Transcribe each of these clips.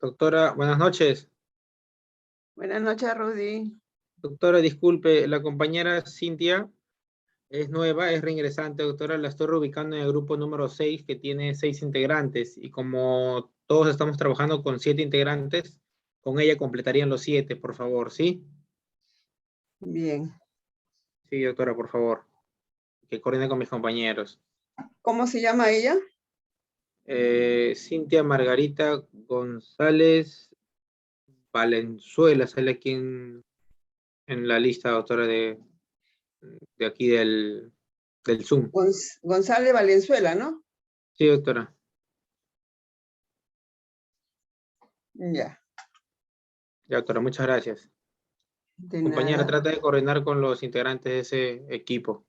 Doctora, buenas noches. Buenas noches, Rudy. Doctora, disculpe, la compañera Cintia es nueva, es reingresante, doctora. La estoy reubicando en el grupo número 6, que tiene 6 integrantes. Y como todos estamos trabajando con 7 integrantes, con ella completarían los 7, por favor, ¿sí? Bien. Sí, doctora, por favor. Que coordine con mis compañeros. ¿Cómo se llama ella? Cintia Margarita González Valenzuela, sale aquí en la lista, doctora, de aquí del Zoom. González Valenzuela, ¿no? Sí, doctora. Ya. Ya, doctora, muchas gracias. De Compañera, nada. trata de coordinar con los integrantes de ese equipo.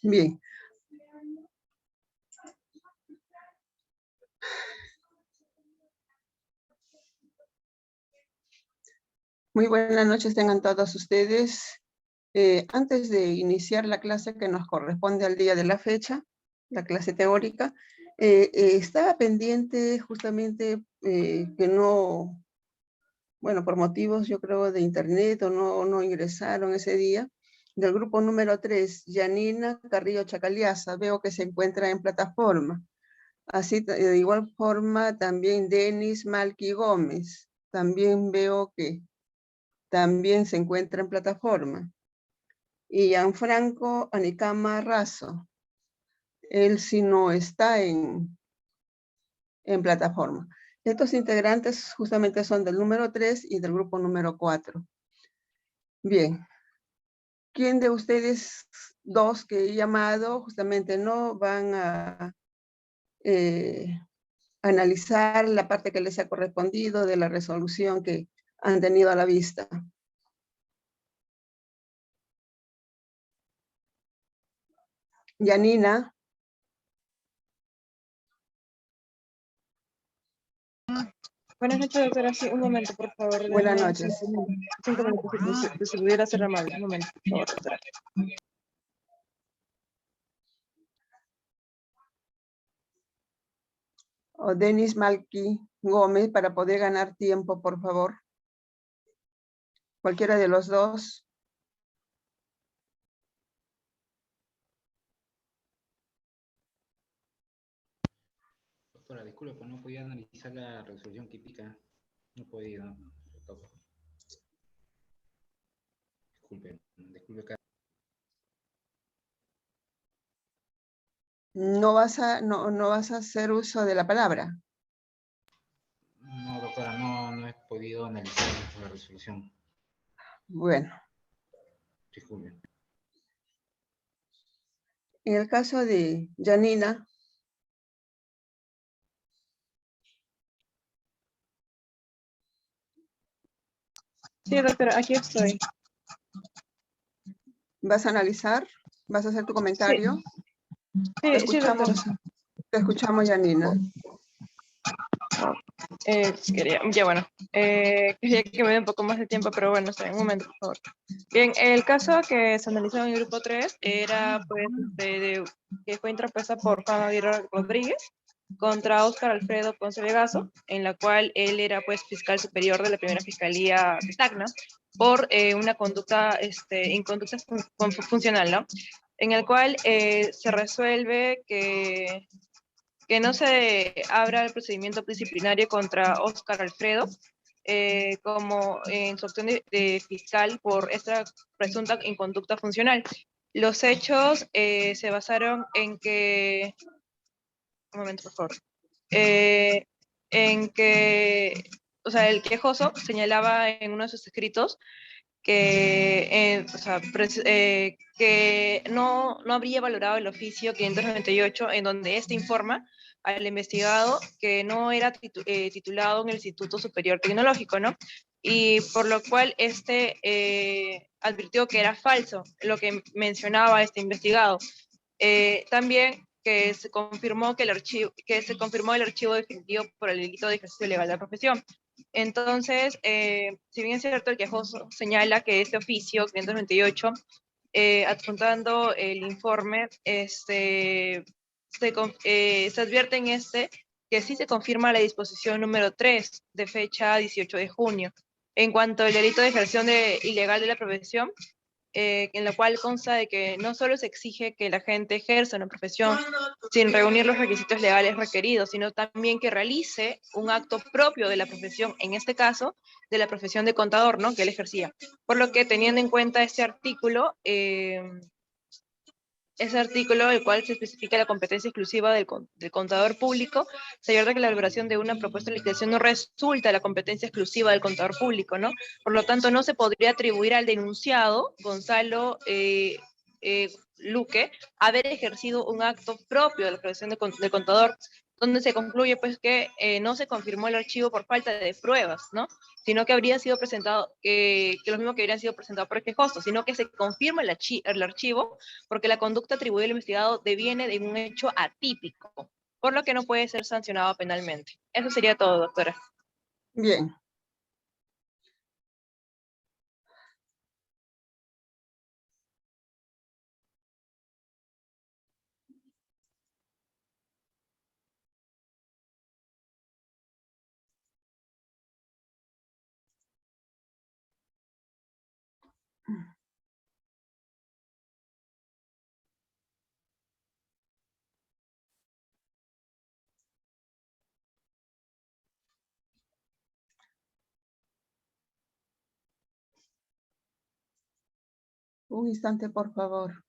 Bien. Muy buenas noches tengan todos ustedes. Antes de iniciar la clase que nos corresponde al día de la fecha, la clase teórica, estaba pendiente justamente que no, bueno, por motivos yo creo de internet o no ingresaron ese día, del grupo número 3, Yanina Carrillo Chacaliaza, veo que se encuentra en plataforma. Así, de igual forma, también Denis Malqui Gómez, también veo que también se encuentra en plataforma. Y Gianfranco Anicama Razo, él sí no está en plataforma. Estos integrantes justamente son del número 3 y del grupo número 4. Bien. ¿Quién de ustedes dos que he llamado justamente no van a analizar la parte que les ha correspondido de la resolución que han tenido a la vista? Yanina. Buenas noches, doctora. Sí, un momento, por favor. Buenas noches. 5 minutos, si pudiera ser amable. Un momento, por favor, doctora. O Denis Malqui Gómez para poder ganar tiempo, por favor. Cualquiera de los dos. Doctora, disculpe, pues no podía analizar la resolución típica. No podía. Disculpe. No vas a hacer uso de la palabra. No, doctora, no he podido analizar la resolución. Bueno. Disculpe. En el caso de Yanina. Sí, doctora, aquí estoy. ¿Vas a analizar? ¿Vas a hacer tu comentario? Sí, sí, doctora. Te escuchamos, Yanina. Ya bueno, quería que me dé un poco más de tiempo, pero bueno, está, un momento, por favor. Bien, el caso que se analizó en el grupo 3 era, pues, que fue interpuesta por Juan Aguirre Rodríguez contra Óscar Alfredo Ponce Vegaso, en la cual él era, pues, fiscal superior de la primera fiscalía de Tacna, por una conducta, inconducta funcional, ¿no? En el cual se resuelve que no se abra el procedimiento disciplinario contra Óscar Alfredo, como en su acción de fiscal por esta presunta inconducta funcional. Los hechos se basaron en que, un momento por favor, en que, o sea, el quejoso señalaba en uno de sus escritos que no habría valorado el oficio 598 en donde éste informa al investigado que no era titulado en el Instituto Superior Tecnológico, ¿no? Y por lo cual advirtió que era falso lo que mencionaba este investigado. También que se confirmó el archivo definitivo por el delito de ejercicio ilegal de la profesión. Entonces, si bien es cierto, el quejoso señala que este oficio 598, adjuntando el informe, se advierte en que sí se confirma la disposición número 3 de fecha 18 de junio. En cuanto al delito de ejerción ilegal de la profesión, en la cual consta de que no solo se exige que la gente ejerza una profesión sin reunir los requisitos legales requeridos, sino también que realice un acto propio de la profesión, en este caso, de la profesión de contador, ¿no?, que él ejercía. Por lo que, teniendo en cuenta este artículo, ese artículo, el cual se especifica la competencia exclusiva del contador público, se advierte que la elaboración de una propuesta de liquidación no resulta de la competencia exclusiva del contador público, ¿no? Por lo tanto, no se podría atribuir al denunciado, Gonzalo Luque, haber ejercido un acto propio de la profesión del contador, donde se concluye, pues, que no se confirmó el archivo por falta de pruebas, ¿no? Sino que habría sido presentado, que lo mismo que habrían sido presentados por el quejoso, sino que se confirma el archivo porque la conducta atribuida al investigado deviene de un hecho atípico, por lo que no puede ser sancionado penalmente. Eso sería todo, doctora. Bien. Un instante, por favor.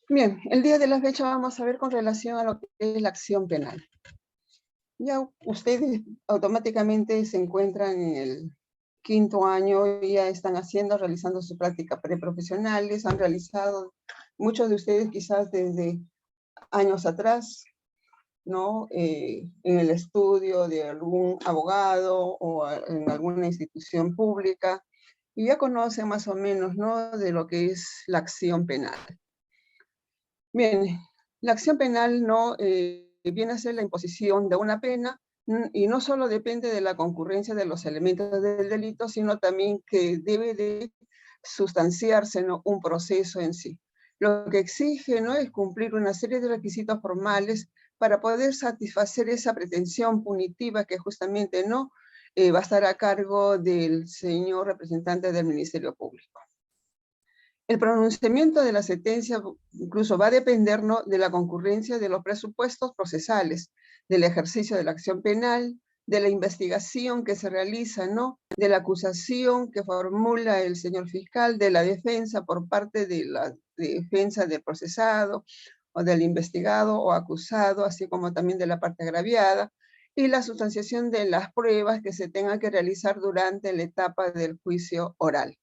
Bien, el día de la fecha vamos a ver con relación a lo que es la acción penal. Ya ustedes automáticamente se encuentran en el 5º año, ya están realizando su práctica preprofesionales, han realizado, muchos de ustedes quizás desde años atrás, ¿no? En el estudio de algún abogado o en alguna institución pública, y ya conocen más o menos, ¿no?, de lo que es la acción penal. Bien, la acción penal no viene a ser la imposición de una pena y no solo depende de la concurrencia de los elementos del delito, sino también que debe de sustanciarse, ¿no?, un proceso en sí. Lo que exige, ¿no?, es cumplir una serie de requisitos formales para poder satisfacer esa pretensión punitiva que justamente no va a estar a cargo del señor representante del Ministerio Público. El pronunciamiento de la sentencia incluso va a depender, ¿no?, de la concurrencia de los presupuestos procesales, del ejercicio de la acción penal, de la investigación que se realiza, ¿no?, de la acusación que formula el señor fiscal, de la defensa por parte de la defensa del procesado o del investigado o acusado, así como también de la parte agraviada, y la sustanciación de las pruebas que se tengan que realizar durante la etapa del juicio oral.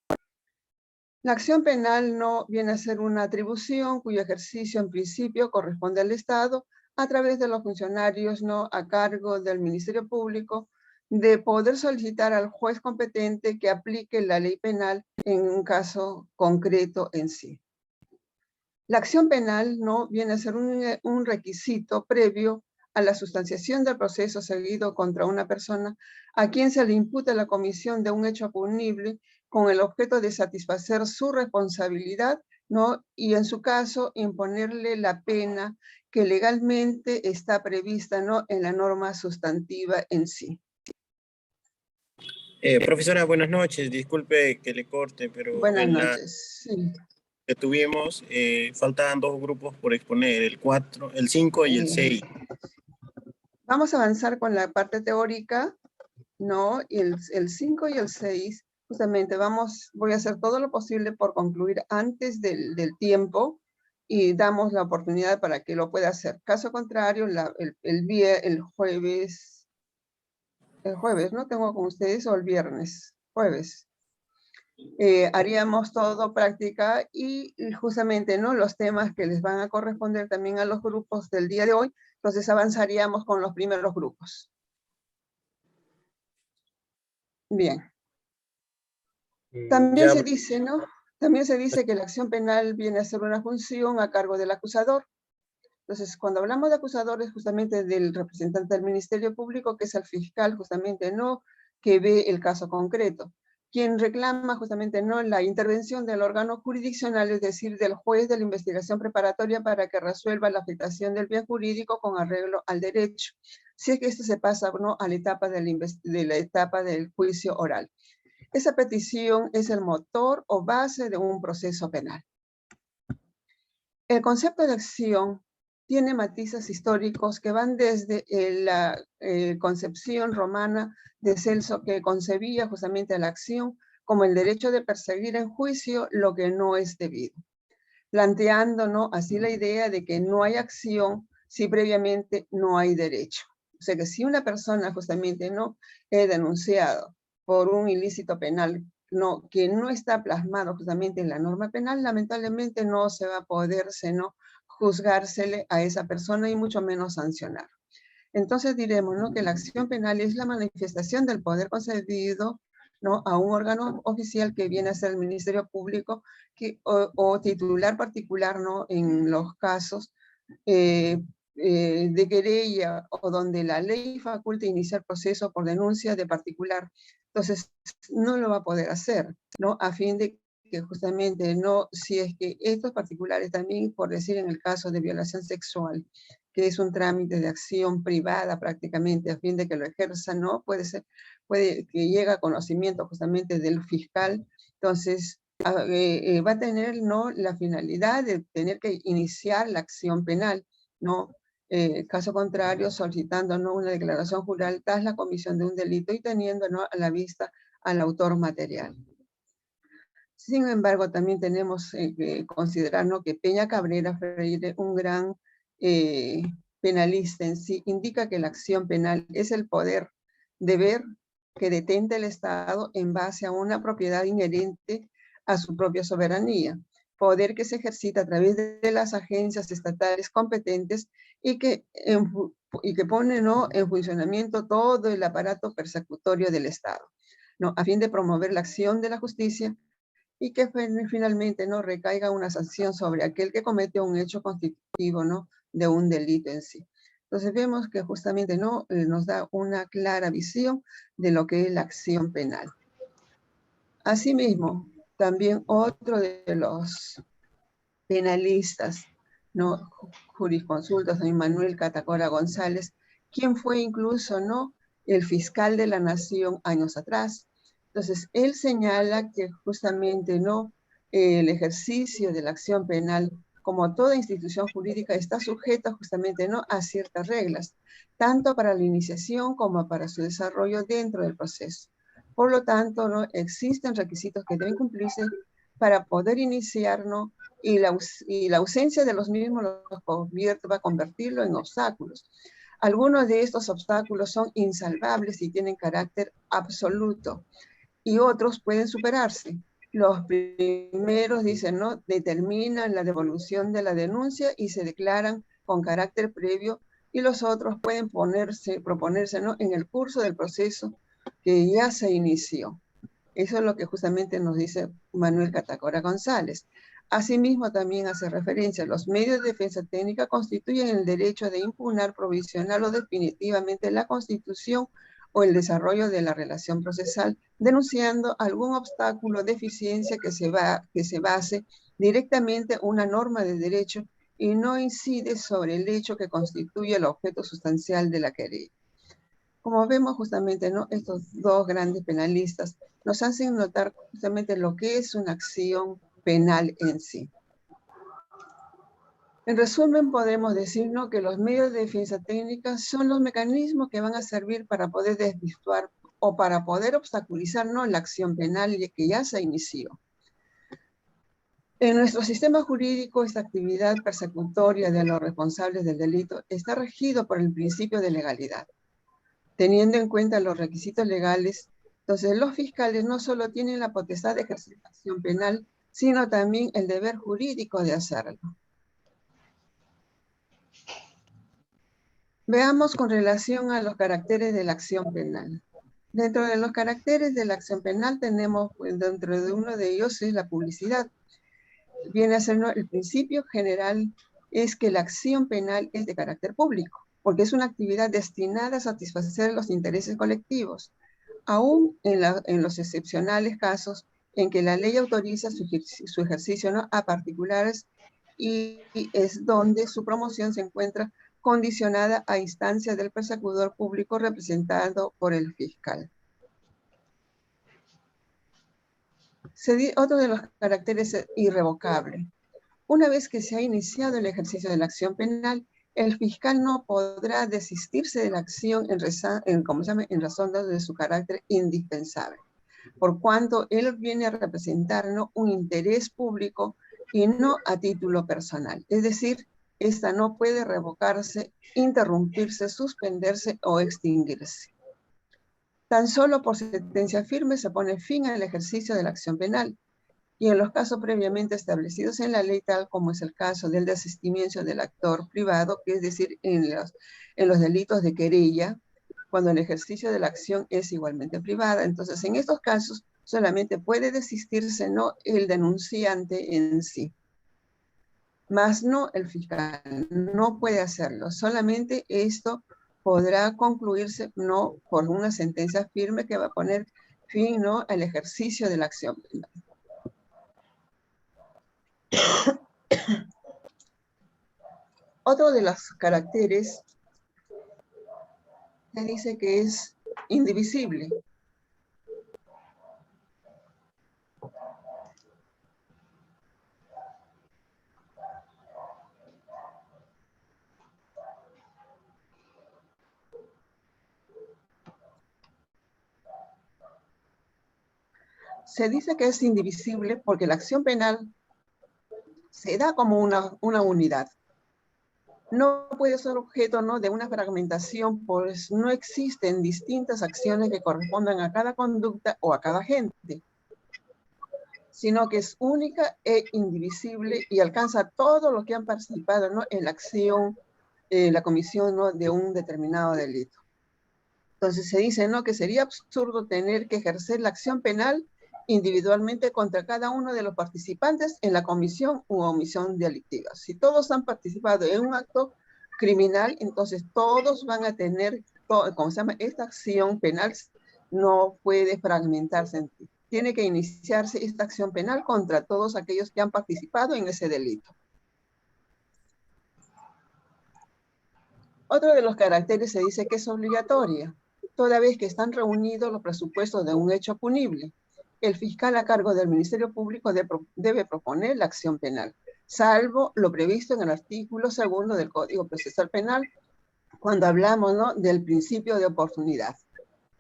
La acción penal no viene a ser una atribución cuyo ejercicio en principio corresponde al Estado a través de los funcionarios, ¿no?, a cargo del Ministerio Público, de poder solicitar al juez competente que aplique la ley penal en un caso concreto en sí. La acción penal no viene a ser un requisito previo a la sustanciación del proceso seguido contra una persona a quien se le imputa la comisión de un hecho punible con el objeto de satisfacer su responsabilidad, ¿no?, y en su caso imponerle la pena que legalmente está prevista, ¿no?, en la norma sustantiva en sí. Profesora, buenas noches. Disculpe que le corte, pero Buenas en la noches. Sí. que tuvimos faltaban 2 grupos por exponer, el 4, el 5 y el 6. Vamos a avanzar con la parte teórica, ¿no? Y el 5 y el 6, justamente voy a hacer todo lo posible por concluir antes del tiempo y damos la oportunidad para que lo pueda hacer. Caso contrario, el jueves, ¿no? Tengo con ustedes, o el viernes, jueves. Haríamos todo práctica y justamente, ¿no?, los temas que les van a corresponder también a los grupos del día de hoy, entonces avanzaríamos con los primeros grupos. Bien. También se dice, ¿no? También se dice que la acción penal viene a ser una función a cargo del acusador. Entonces, cuando hablamos de acusadores, justamente del representante del Ministerio Público, que es el fiscal, justamente, ¿no?, que ve el caso concreto. Quien reclama justamente, ¿no?, la intervención del órgano jurisdiccional, es decir, del juez de la investigación preparatoria para que resuelva la afectación del bien jurídico con arreglo al derecho. Si es que esto se pasa, ¿no?, a la etapa de la etapa del juicio oral. Esa petición es el motor o base de un proceso penal. El concepto de acción tiene matices históricos que van desde la concepción romana de Celso, que concebía justamente la acción como el derecho de perseguir en juicio lo que no es debido, planteando, ¿no?, así la idea de que no hay acción si previamente no hay derecho. O sea que si una persona justamente no es denunciado por un ilícito penal que no está plasmado justamente en la norma penal, lamentablemente no se va a poderse, ¿no?, juzgársele a esa persona y mucho menos sancionar. Entonces diremos, ¿no?, que la acción penal es la manifestación del poder concedido, ¿no?, a un órgano oficial que viene a ser el Ministerio Público o titular particular, ¿no?, en los casos de querella o donde la ley faculta iniciar proceso por denuncia de particular. Entonces, no lo va a poder hacer, ¿no?, a fin de que justamente no, si es que estos particulares también, por decir en el caso de violación sexual, que es un trámite de acción privada prácticamente, a fin de que lo ejerza, ¿no?, puede que llegue a conocimiento justamente del fiscal, entonces va a tener, ¿no?, la finalidad de tener que iniciar la acción penal, ¿no? Caso contrario, solicitando, ¿no?, una declaración jurada tras la comisión de un delito y teniendo, ¿no?, a la vista al autor material. Sin embargo, también tenemos que considerar, ¿no?, que Peña Cabrera Freire, un gran penalista en sí, indica que la acción penal es el poder, deber que detenta el Estado en base a una propiedad inherente a su propia soberanía, poder que se ejercita a través de las agencias estatales competentes y que pone, ¿no?, en funcionamiento todo el aparato persecutorio del Estado, ¿no?, a fin de promover la acción de la justicia y que finalmente no recaiga una sanción sobre aquel que comete un hecho constitutivo, ¿no?, de un delito en sí. Entonces vemos que justamente no nos da una clara visión de lo que es la acción penal. Asimismo, también otro de los penalistas, ¿no?, jurisconsultos, don Manuel Catacora González, quien fue incluso, ¿no?, el fiscal de la Nación años atrás. Entonces, él señala que justamente, ¿no?, el ejercicio de la acción penal, como toda institución jurídica, está sujeta justamente, ¿no?, a ciertas reglas, tanto para la iniciación como para su desarrollo dentro del proceso. Por lo tanto, ¿no?, existen requisitos que deben cumplirse para poder iniciar, ¿no?, y la ausencia de los mismos va a convertirlo en obstáculos. Algunos de estos obstáculos son insalvables y tienen carácter absoluto, y otros pueden superarse. Los primeros, dicen, ¿no?, determinan la devolución de la denuncia y se declaran con carácter previo, y los otros pueden proponerse, ¿no?, en el curso del proceso que ya se inició. Eso es lo que justamente nos dice Manuel Catacora González. Asimismo, también hace referencia a los medios de defensa técnica constituyen el derecho de impugnar provisional o definitivamente la constitución o el desarrollo de la relación procesal, denunciando algún obstáculo o deficiencia que se base directamente en una norma de derecho y no incide sobre el hecho que constituye el objeto sustancial de la querella. Como vemos justamente, ¿no?, estos dos grandes penalistas nos hacen notar justamente lo que es una acción penal en sí. En resumen, podemos decir, ¿no?, que los medios de defensa técnica son los mecanismos que van a servir para poder desvirtuar o para poder obstaculizar, ¿no?, la acción penal que ya se inició. En nuestro sistema jurídico, esta actividad persecutoria de los responsables del delito está regido por el principio de legalidad. Teniendo en cuenta los requisitos legales, entonces los fiscales no solo tienen la potestad de ejercer la acción penal, sino también el deber jurídico de hacerlo. Veamos con relación a los caracteres de la acción penal. Dentro de los caracteres de la acción penal tenemos, pues, dentro de uno de ellos es la publicidad. Viene a ser, ¿no?, el principio general es que la acción penal es de carácter público, porque es una actividad destinada a satisfacer los intereses colectivos, aún en los excepcionales casos en que la ley autoriza su ejercicio, ¿no?, a particulares, y es donde su promoción se encuentra condicionada a instancias del perseguidor público representado por el fiscal. Otro de los caracteres es irrevocable. Una vez que se ha iniciado el ejercicio de la acción penal, el fiscal no podrá desistirse de la acción en razón de su carácter indispensable, por cuanto él viene a representar, ¿no?, un interés público y no a título personal. Es decir, esta no puede revocarse, interrumpirse, suspenderse o extinguirse. Tan solo por sentencia firme se pone fin al ejercicio de la acción penal, y en los casos previamente establecidos en la ley, tal como es el caso del desistimiento del actor privado, que es decir, en los delitos de querella, cuando el ejercicio de la acción es igualmente privada. Entonces, en estos casos, solamente puede desistirse, no el denunciante en sí, más no el fiscal, no puede hacerlo. Solamente esto podrá concluirse, no por una sentencia firme que va a poner fin, ¿no?, al ejercicio de la acción penal. Otro de los caracteres se dice que es indivisible. Se dice que es indivisible porque la acción penal se da como una unidad. No puede ser objeto, ¿no?, de una fragmentación, pues no existen distintas acciones que correspondan a cada conducta o a cada agente, sino que es única e indivisible y alcanza a todos los que han participado, ¿no?, en la acción, la comisión, ¿no?, de un determinado delito. Entonces se dice, ¿no?, que sería absurdo tener que ejercer la acción penal individualmente contra cada uno de los participantes en la comisión u omisión delictiva. Si todos han participado en un acto criminal, entonces todos van a tener, ¿cómo se llama?, esta acción penal no puede fragmentarse. Tiene que iniciarse esta acción penal contra todos aquellos que han participado en ese delito. Otro de los caracteres se dice que es obligatoria, toda vez que están reunidos los presupuestos de un hecho punible. El fiscal a cargo del Ministerio Público debe proponer la acción penal, salvo lo previsto en el artículo 2 del Código Procesal Penal, cuando hablamos, ¿no?, del principio de oportunidad.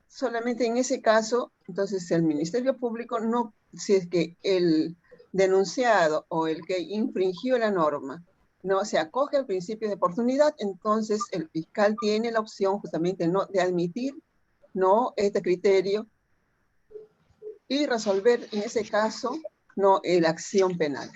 Solamente en ese caso, entonces el Ministerio Público no, si es que el denunciado o el que infringió la norma no se acoge al principio de oportunidad, entonces el fiscal tiene la opción justamente, ¿no?, de admitir, ¿no?, este criterio y resolver en ese caso, ¿no?, la acción penal.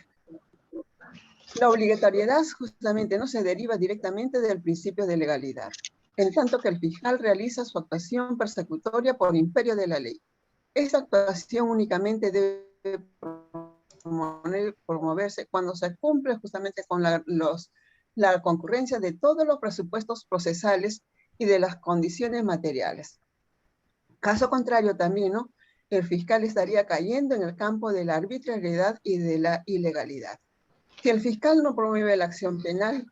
La obligatoriedad justamente no se deriva directamente del principio de legalidad, en tanto que el fiscal realiza su actuación persecutoria por imperio de la ley. Esta actuación únicamente debe promoverse cuando se cumple justamente con la concurrencia de todos los presupuestos procesales y de las condiciones materiales. Caso contrario también, ¿no?, el fiscal estaría cayendo en el campo de la arbitrariedad y de la ilegalidad. Si el fiscal no promueve la acción penal,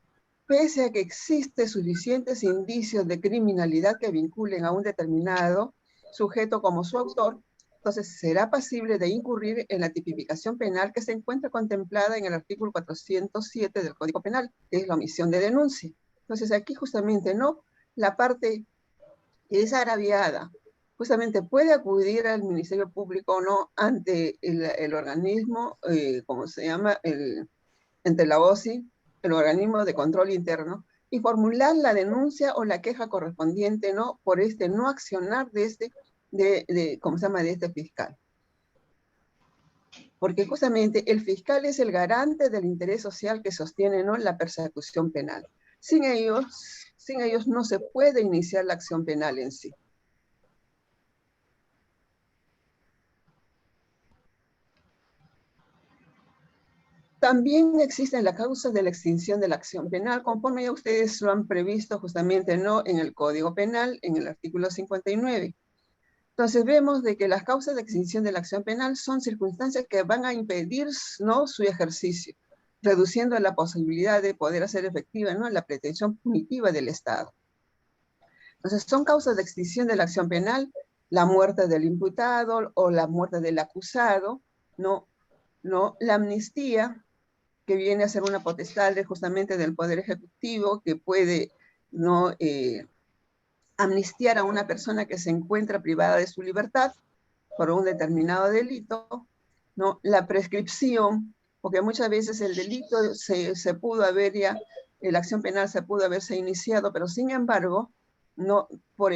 pese a que existen suficientes indicios de criminalidad que vinculen a un determinado sujeto como su autor, entonces será pasible de incurrir en la tipificación penal que se encuentra contemplada en el artículo 407 del Código Penal, que es la omisión de denuncia. Entonces aquí justamente, ¿no?, la parte que es agraviada justamente puede acudir al Ministerio Público o no ante el organismo, ¿cómo se llama?, ante la OSI, el organismo de control interno, y formular la denuncia o la queja correspondiente, ¿no?, por este no accionar ¿cómo se llama?, de este fiscal. Porque justamente el fiscal es el garante del interés social que sostiene, ¿no?, la persecución penal. Sin ellos no se puede iniciar la acción penal en sí. También existen las causas de la extinción de la acción penal, conforme ya ustedes lo han previsto justamente, ¿no?, en el Código Penal, en el artículo 59. Entonces vemos de que las causas de extinción de la acción penal son circunstancias que van a impedir, ¿no?, su ejercicio, reduciendo la posibilidad de poder hacer efectiva, ¿no?, la pretensión punitiva del Estado. Entonces son causas de extinción de la acción penal, la muerte del imputado o la muerte del acusado, ¿no? La amnistía, que viene a ser una potestad justamente del Poder Ejecutivo, que puede, ¿no?, amnistiar a una persona que se encuentra privada de su libertad por un determinado delito, ¿no? La prescripción, porque muchas veces el delito se pudo haber ya, la acción penal se pudo haberse iniciado, pero sin embargo, no, por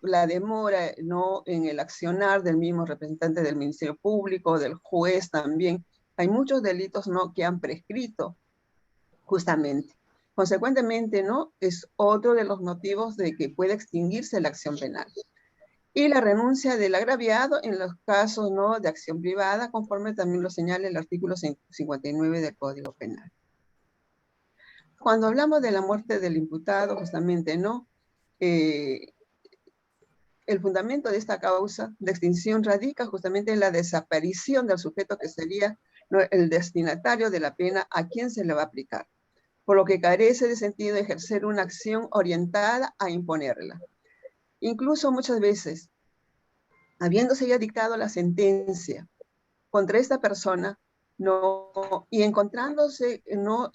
la demora, ¿no?, en el accionar del mismo representante del Ministerio Público, del juez también, hay muchos delitos, ¿no?, que han prescrito justamente. Consecuentemente, ¿no?, es otro de los motivos de que pueda extinguirse la acción penal. Y la renuncia del agraviado en los casos, ¿no?, de acción privada, conforme también lo señala el artículo 59 del Código Penal. Cuando hablamos de la muerte del imputado, justamente, ¿no?, el fundamento de esta causa de extinción radica justamente en la desaparición del sujeto que sería, ¿no?, el destinatario de la pena a quien se le va a aplicar, por lo que carece de sentido ejercer una acción orientada a imponerla. Incluso muchas veces, habiéndose ya dictado la sentencia contra esta persona, ¿no?, y encontrándose, ¿no?,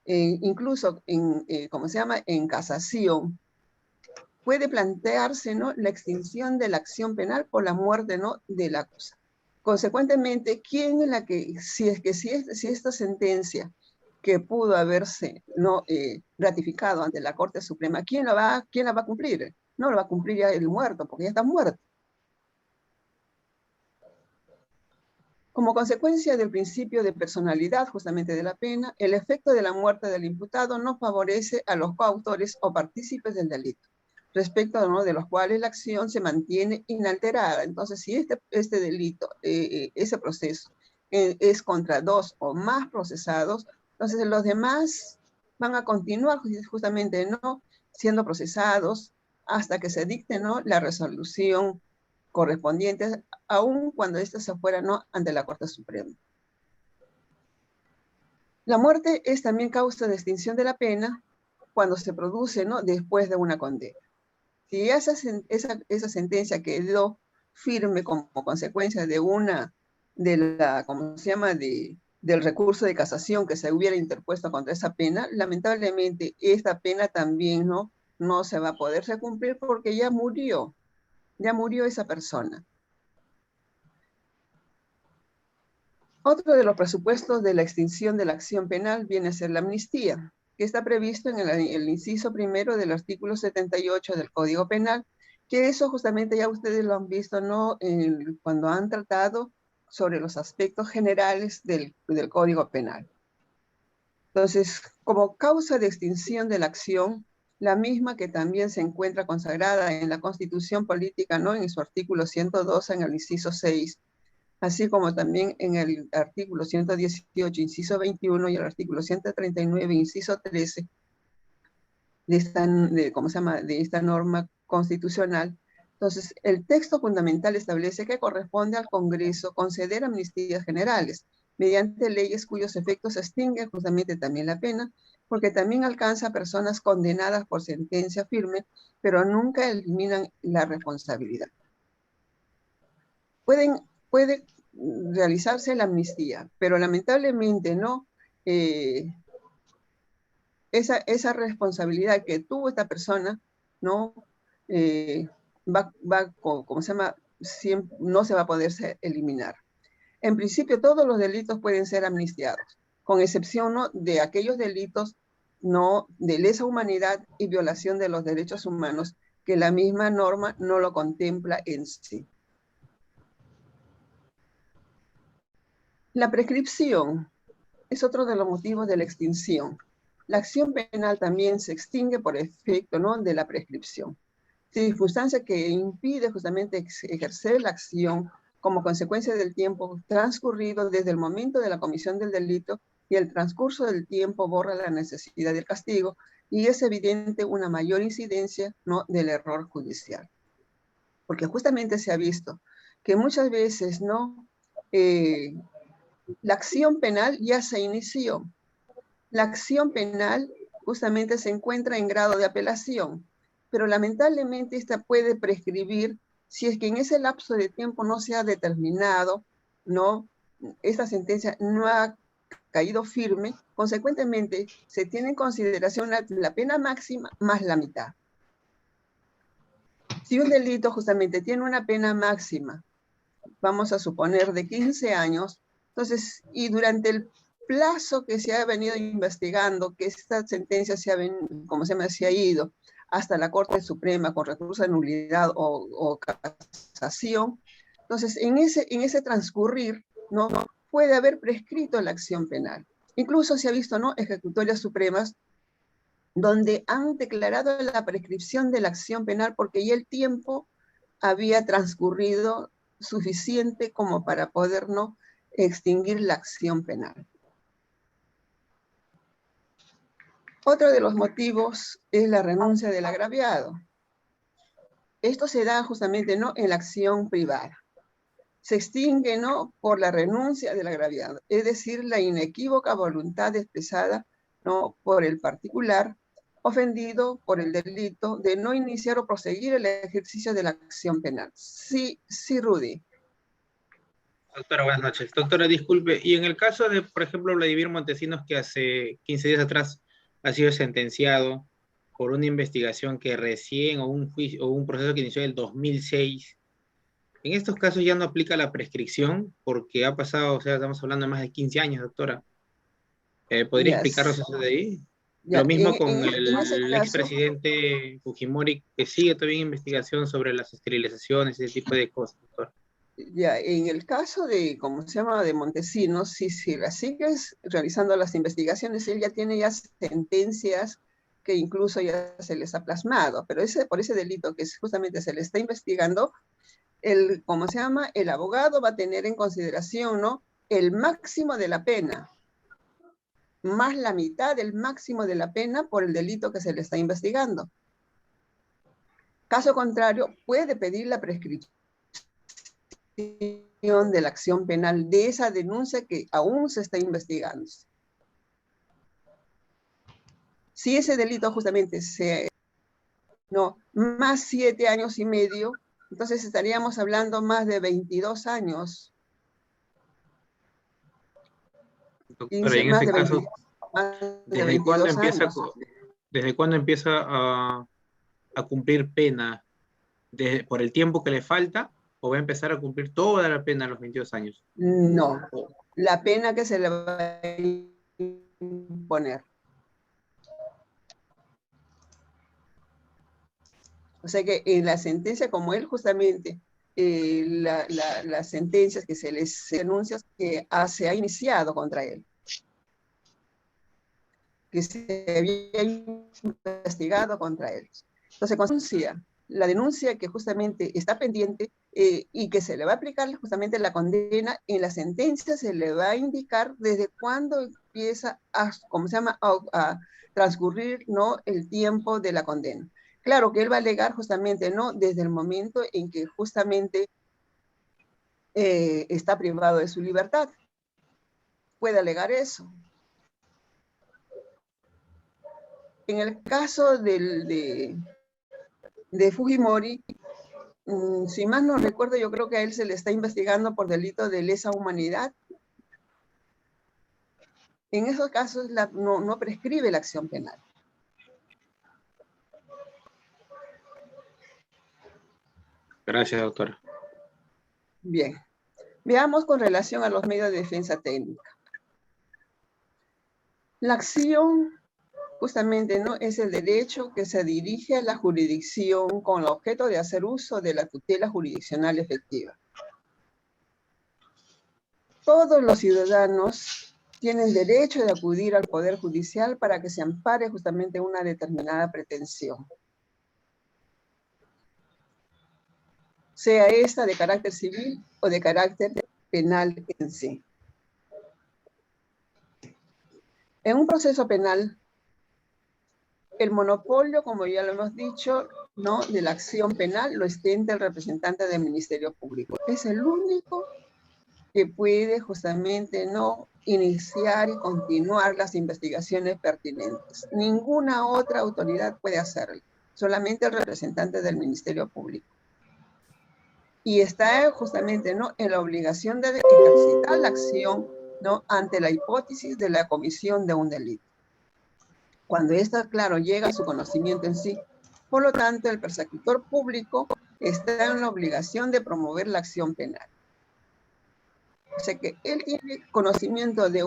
incluso ¿cómo se llama?, en casación, puede plantearse, ¿no?, la extinción de la acción penal por la muerte, ¿no?, del acusado. Consecuentemente, ¿quién es la que, si esta sentencia que pudo haberse, ¿no?, ratificado ante la Corte Suprema, quién la va a cumplir? No lo va a cumplir ya el muerto, porque ya está muerto. Como consecuencia del principio de personalidad justamente de la pena, el efecto de la muerte del imputado no favorece a los coautores o partícipes del delito, respecto, ¿no?, de los cuales la acción se mantiene inalterada. Entonces, si este delito, ese proceso, es contra dos o más procesados, entonces los demás van a continuar justamente, ¿no?, siendo procesados hasta que se dicte, ¿no?, la resolución correspondiente, aun cuando ésta se fuera, ¿no?, ante la Corte Suprema. La muerte es también causa de extinción de la pena cuando se produce, ¿no?, después de una condena. Si esa sentencia quedó firme como consecuencia de ¿cómo se llama?, del recurso de casación que se hubiera interpuesto contra esa pena, lamentablemente esta pena también no se va a poderse cumplir porque ya murió esa persona. Otro de los presupuestos de la extinción de la acción penal viene a ser la amnistía, que está previsto en el inciso primero del artículo 78 del Código Penal, que eso justamente ya ustedes lo han visto, ¿no?, cuando han tratado sobre los aspectos generales del Código Penal. Entonces, como causa de extinción de la acción, la misma que también se encuentra consagrada en la Constitución Política, ¿no?, en su artículo 112, en el inciso 6, así como también en el artículo 118, inciso 21, y el artículo 139, inciso 13, de esta norma constitucional. Entonces, el texto fundamental establece que corresponde al Congreso conceder amnistías generales mediante leyes cuyos efectos extinguen justamente también la pena, porque también alcanza a personas condenadas por sentencia firme, pero nunca eliminan la responsabilidad. Puede realizarse la amnistía, pero lamentablemente no, esa responsabilidad que tuvo esta persona no ¿cómo se llama?, no se va a poder eliminar. En principio, todos los delitos pueden ser amnistiados, con excepción, ¿no?, de aquellos delitos no de lesa humanidad y violación de los derechos humanos, que la misma norma no lo contempla en sí. La prescripción es otro de los motivos de la extinción. La acción penal también se extingue por efecto, ¿no?, de la prescripción, circunstancia que impide justamente ejercer la acción como consecuencia del tiempo transcurrido desde el momento de la comisión del delito, y el transcurso del tiempo borra la necesidad del castigo, y es evidente una mayor incidencia, ¿no?, del error judicial. Porque justamente se ha visto que muchas veces, ¿no?, la acción penal ya se inició. La acción penal justamente se encuentra en grado de apelación, pero lamentablemente esta puede prescribir si es que en ese lapso de tiempo no se ha determinado, ¿no?, esta sentencia no ha caído firme. Consecuentemente, se tiene en consideración la pena máxima más la mitad. Si un delito justamente tiene una pena máxima, vamos a suponer de 15 años, entonces, y durante el plazo que se ha venido investigando, que esta sentencia se ha ido hasta la Corte Suprema con recurso de nulidad o casación, entonces en ese transcurrir, ¿no?, puede haber prescrito la acción penal. Incluso se ha visto, ¿no?, ejecutorias supremas donde han declarado la prescripción de la acción penal porque ya el tiempo había transcurrido suficiente como para poder no extinguir la acción penal. Otro de los motivos es la renuncia del agraviado. Esto se da justamente, ¿no?, en la acción privada. Se extingue, ¿no?, por la renuncia del agraviado, es decir, la inequívoca voluntad expresada, ¿no?, por el particular ofendido por el delito de no iniciar o proseguir el ejercicio de la acción penal. Sí, Rudy. Doctora, buenas noches. Doctora, disculpe, y en el caso de, por ejemplo, Vladimir Montesinos, que hace 15 días atrás ha sido sentenciado, por una investigación que recién, o un juicio, o un proceso que inició en el 2006. En estos casos ya no aplica la prescripción porque ha pasado, o sea, estamos hablando de más de 15 años, doctora. ¿Podría Ya, explicarnos eso de ahí? Lo ya, mismo con en ese el caso, expresidente Fujimori, que sigue todavía investigación sobre las esterilizaciones y ese tipo de cosas, doctora. ya, en el caso de, ¿cómo se llama?, de Montesinos, si la sigues realizando las investigaciones, él ya tiene ya sentencias que incluso ya se les ha plasmado, pero por ese delito que justamente se le está investigando, ¿cómo se llama?, el abogado va a tener en consideración, ¿no?, el máximo de la pena, más la mitad del máximo de la pena por el delito que se le está investigando. Caso contrario, puede pedir la prescripción de la acción penal de esa denuncia que aún se está investigando. Si ese delito justamente más 7 años y medio, entonces estaríamos hablando más de 22 años. Pero en Más ese de caso, 22 años. ¿desde cuándo empieza a cumplir pena? ¿Por el tiempo que le falta? ¿O va a empezar a cumplir toda la pena a los 22 años? No, la pena que se le va a imponer. O sea que en la sentencia, como él justamente, las sentencias que se les denuncias que se ha iniciado contra él, que se había investigado contra él. Entonces, la denuncia que justamente está pendiente y que se le va a aplicar justamente la condena, en la sentencia se le va a indicar desde cuándo empieza a transcurrir, ¿no?, el tiempo de la condena. Claro que él va a alegar justamente, ¿no?, desde el momento en que justamente está privado de su libertad. Puede alegar eso. En el caso de Fujimori, si más no recuerdo, yo creo que a él se le está investigando por delito de lesa humanidad. En esos casos no prescribe la acción penal. Gracias, doctora. Bien. Veamos con relación a los medios de defensa técnica. La acción, justamente, ¿no?, es el derecho que se dirige a la jurisdicción con el objeto de hacer uso de la tutela jurisdiccional efectiva. Todos los ciudadanos tienen derecho de acudir al Poder Judicial para que se ampare justamente una determinada pretensión, sea esta de carácter civil o de carácter penal en sí. En un proceso penal, el monopolio, como ya lo hemos dicho, ¿no?, de la acción penal lo ostenta el representante del Ministerio Público. Es el único que puede justamente, ¿no?, iniciar y continuar las investigaciones pertinentes. Ninguna otra autoridad puede hacerlo, solamente el representante del Ministerio Público. Y está justamente, ¿no?, en la obligación de ejercitar la acción, ¿no?, ante la hipótesis de la comisión de un delito. Cuando esta, claro, llega a su conocimiento en sí. Por lo tanto, el persecutor público está en la obligación de promover la acción penal. O sea que él tiene conocimiento de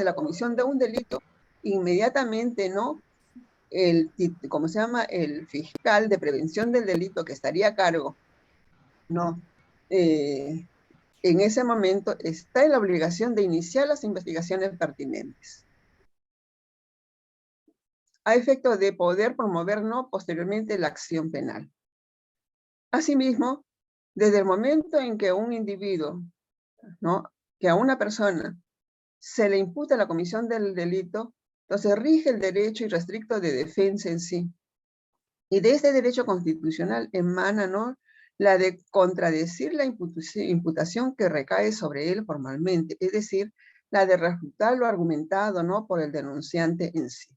la comisión de un delito, inmediatamente, ¿no?, el fiscal de prevención del delito que estaría a cargo, ¿no?, en ese momento está en la obligación de iniciar las investigaciones pertinentes, a efecto de poder promover, ¿no?, posteriormente la acción penal. Asimismo, desde el momento en que un individuo, ¿no?, que a una persona se le imputa la comisión del delito, entonces rige el derecho irrestricto de defensa en sí. Y de este derecho constitucional emana, ¿no?, la de contradecir la imputación que recae sobre él formalmente, es decir, la de refutar lo argumentado, ¿no?, por el denunciante en sí.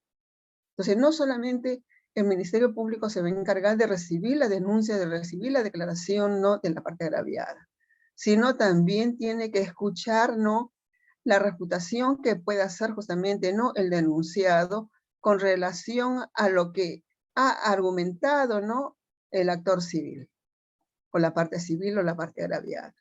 Entonces, no solamente el Ministerio Público se va a encargar de recibir la denuncia, de recibir la declaración, ¿no?, de la parte agraviada, sino también tiene que escuchar, ¿no?, la refutación que pueda hacer justamente, ¿no?, el denunciado con relación a lo que ha argumentado, ¿no?, el actor civil, o la parte civil o la parte agraviada.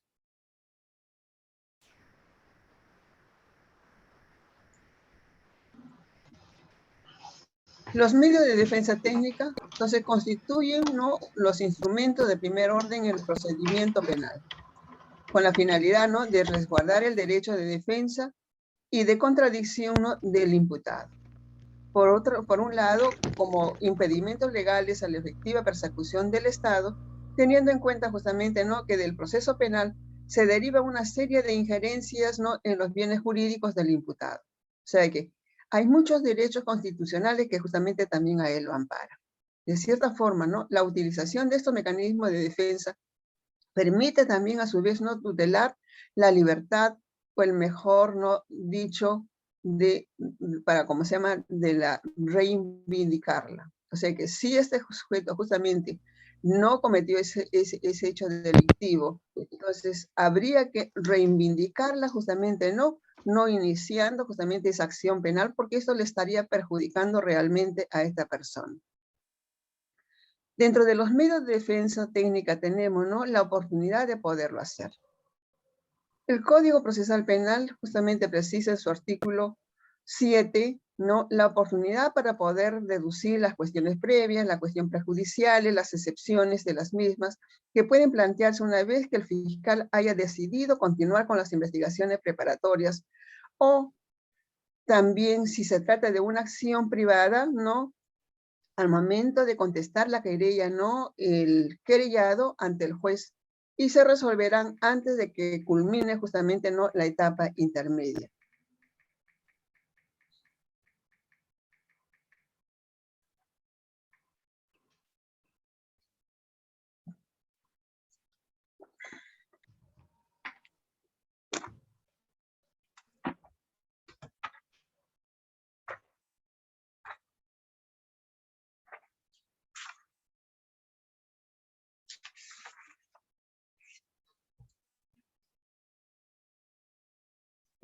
Los medios de defensa técnica, entonces, constituyen, ¿no?, los instrumentos de primer orden en el procedimiento penal, con la finalidad, ¿no?, de resguardar el derecho de defensa y de contradicción, ¿no?, del imputado. Por un lado, como impedimentos legales a la efectiva persecución del Estado, teniendo en cuenta justamente, ¿no?, que del proceso penal se deriva una serie de injerencias, ¿no?, en los bienes jurídicos del imputado. O sea que hay muchos derechos constitucionales que justamente también a él lo amparan. De cierta forma, ¿no?, la utilización de estos mecanismos de defensa permite también a su vez, ¿no?, tutelar la libertad, o el mejor, ¿no?, dicho, para, ¿cómo se llama?, de la reivindicarla. O sea que si este sujeto justamente no cometió ese hecho delictivo, entonces habría que reivindicarla justamente, no iniciando justamente esa acción penal, porque eso le estaría perjudicando realmente a esta persona. Dentro de los medios de defensa técnica tenemos, ¿no?, la oportunidad de poderlo hacer. El Código Procesal Penal justamente precisa en su artículo 7, ¿no?, la oportunidad para poder deducir las cuestiones previas, la cuestión prejudiciales, las excepciones de las mismas, que pueden plantearse una vez que el fiscal haya decidido continuar con las investigaciones preparatorias, o también si se trata de una acción privada, ¿no?, al momento de contestar la querella, ¿no?, el querellado ante el juez, y se resolverán antes de que culmine justamente, ¿no?, la etapa intermedia.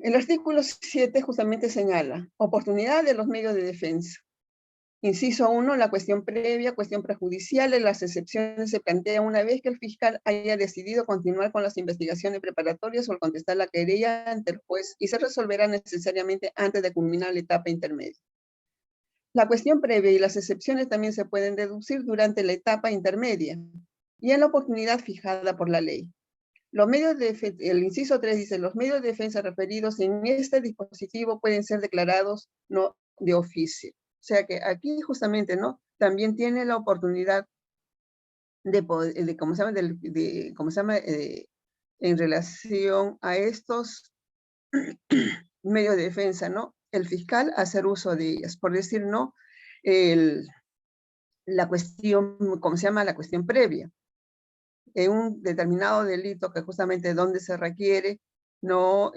El artículo 7 justamente señala oportunidad de los medios de defensa. Inciso 1, la cuestión previa, cuestión prejudicial, las excepciones se plantean una vez que el fiscal haya decidido continuar con las investigaciones preparatorias o al contestar la querella ante el juez, y se resolverá necesariamente antes de culminar la etapa intermedia. La cuestión previa y las excepciones también se pueden deducir durante la etapa intermedia y en la oportunidad fijada por la ley. Los medios el inciso 3 dice, los medios de defensa referidos en este dispositivo pueden ser declarados no de oficio. O sea que aquí justamente, ¿no?, también tiene la oportunidad de poder, en relación a estos medios de defensa, ¿no?, el fiscal hacer uso de ellas. Por decir, ¿no?, la cuestión, la cuestión previa. En un determinado delito que justamente donde se requiere, ¿no?,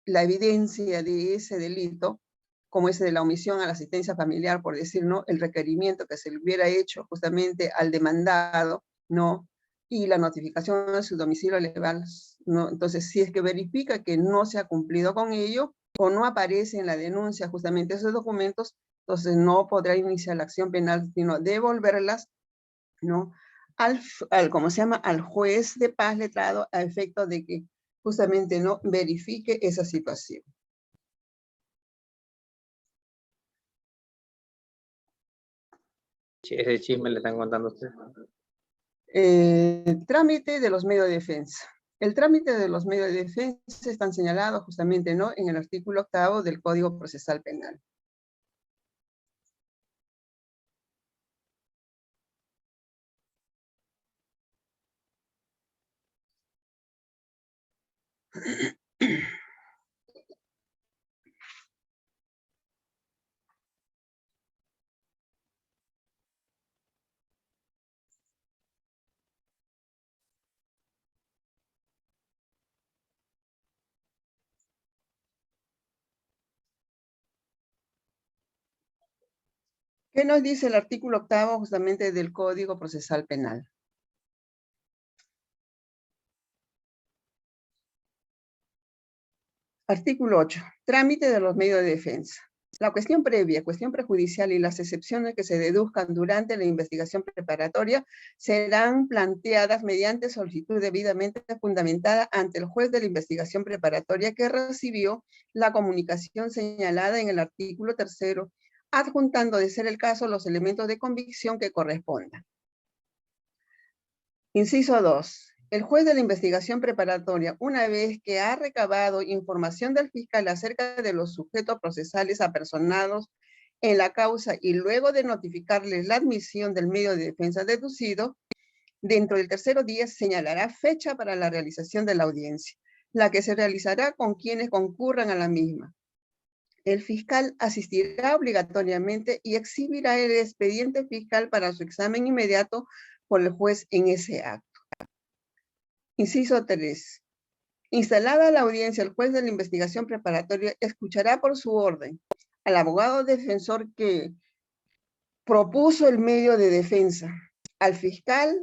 la evidencia de ese delito, como ese de la omisión a la asistencia familiar, por decir, ¿no?, el requerimiento que se le hubiera hecho justamente al demandado, ¿no?, y la notificación de su domicilio legal, ¿no? Entonces, si es que verifica que no se ha cumplido con ello, o no aparece en la denuncia justamente esos documentos, entonces no podrá iniciar la acción penal, sino devolverlas, ¿no?, al juez de paz letrado, a efecto de que justamente no verifique esa situación. Ese chisme le están contando a usted. Trámite de los medios de defensa. El trámite de los medios de defensa están señalados justamente, ¿no?, en el artículo 8 del Código Procesal Penal. ¿Qué nos dice el artículo 8 justamente del Código Procesal Penal? Artículo 8. Trámite de los medios de defensa. La cuestión previa, cuestión prejudicial y las excepciones que se deduzcan durante la investigación preparatoria serán planteadas mediante solicitud debidamente fundamentada ante el juez de la investigación preparatoria que recibió la comunicación señalada en el artículo 3º, adjuntando, de ser el caso, los elementos de convicción que correspondan. Inciso 2. El juez de la investigación preparatoria, una vez que ha recabado información del fiscal acerca de los sujetos procesales apersonados en la causa y luego de notificarles la admisión del medio de defensa deducido, dentro del tercer día señalará fecha para la realización de la audiencia, la que se realizará con quienes concurran a la misma. El fiscal asistirá obligatoriamente y exhibirá el expediente fiscal para su examen inmediato por el juez en ese acto. Inciso 3. Instalada la audiencia, el juez de la investigación preparatoria escuchará por su orden al abogado defensor que propuso el medio de defensa, al fiscal,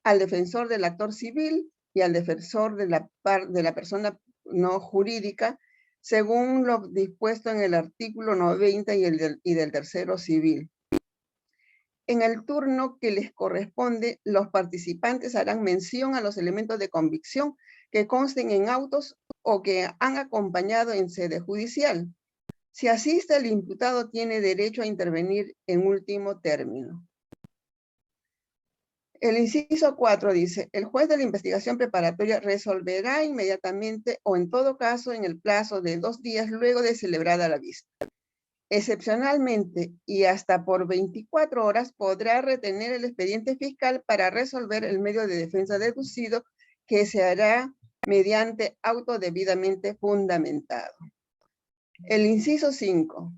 al defensor del actor civil y al defensor de la persona no jurídica, según lo dispuesto en el artículo 90 y del tercero civil. En el turno que les corresponde, los participantes harán mención a los elementos de convicción que consten en autos o que han acompañado en sede judicial. Si asiste, el imputado tiene derecho a intervenir en último término. El inciso 4 dice, el juez de la investigación preparatoria resolverá inmediatamente o en todo caso en el plazo de 2 días luego de celebrada la vista. Excepcionalmente y hasta por 24 horas podrá retener el expediente fiscal para resolver el medio de defensa deducido que se hará mediante auto debidamente fundamentado. El inciso 5.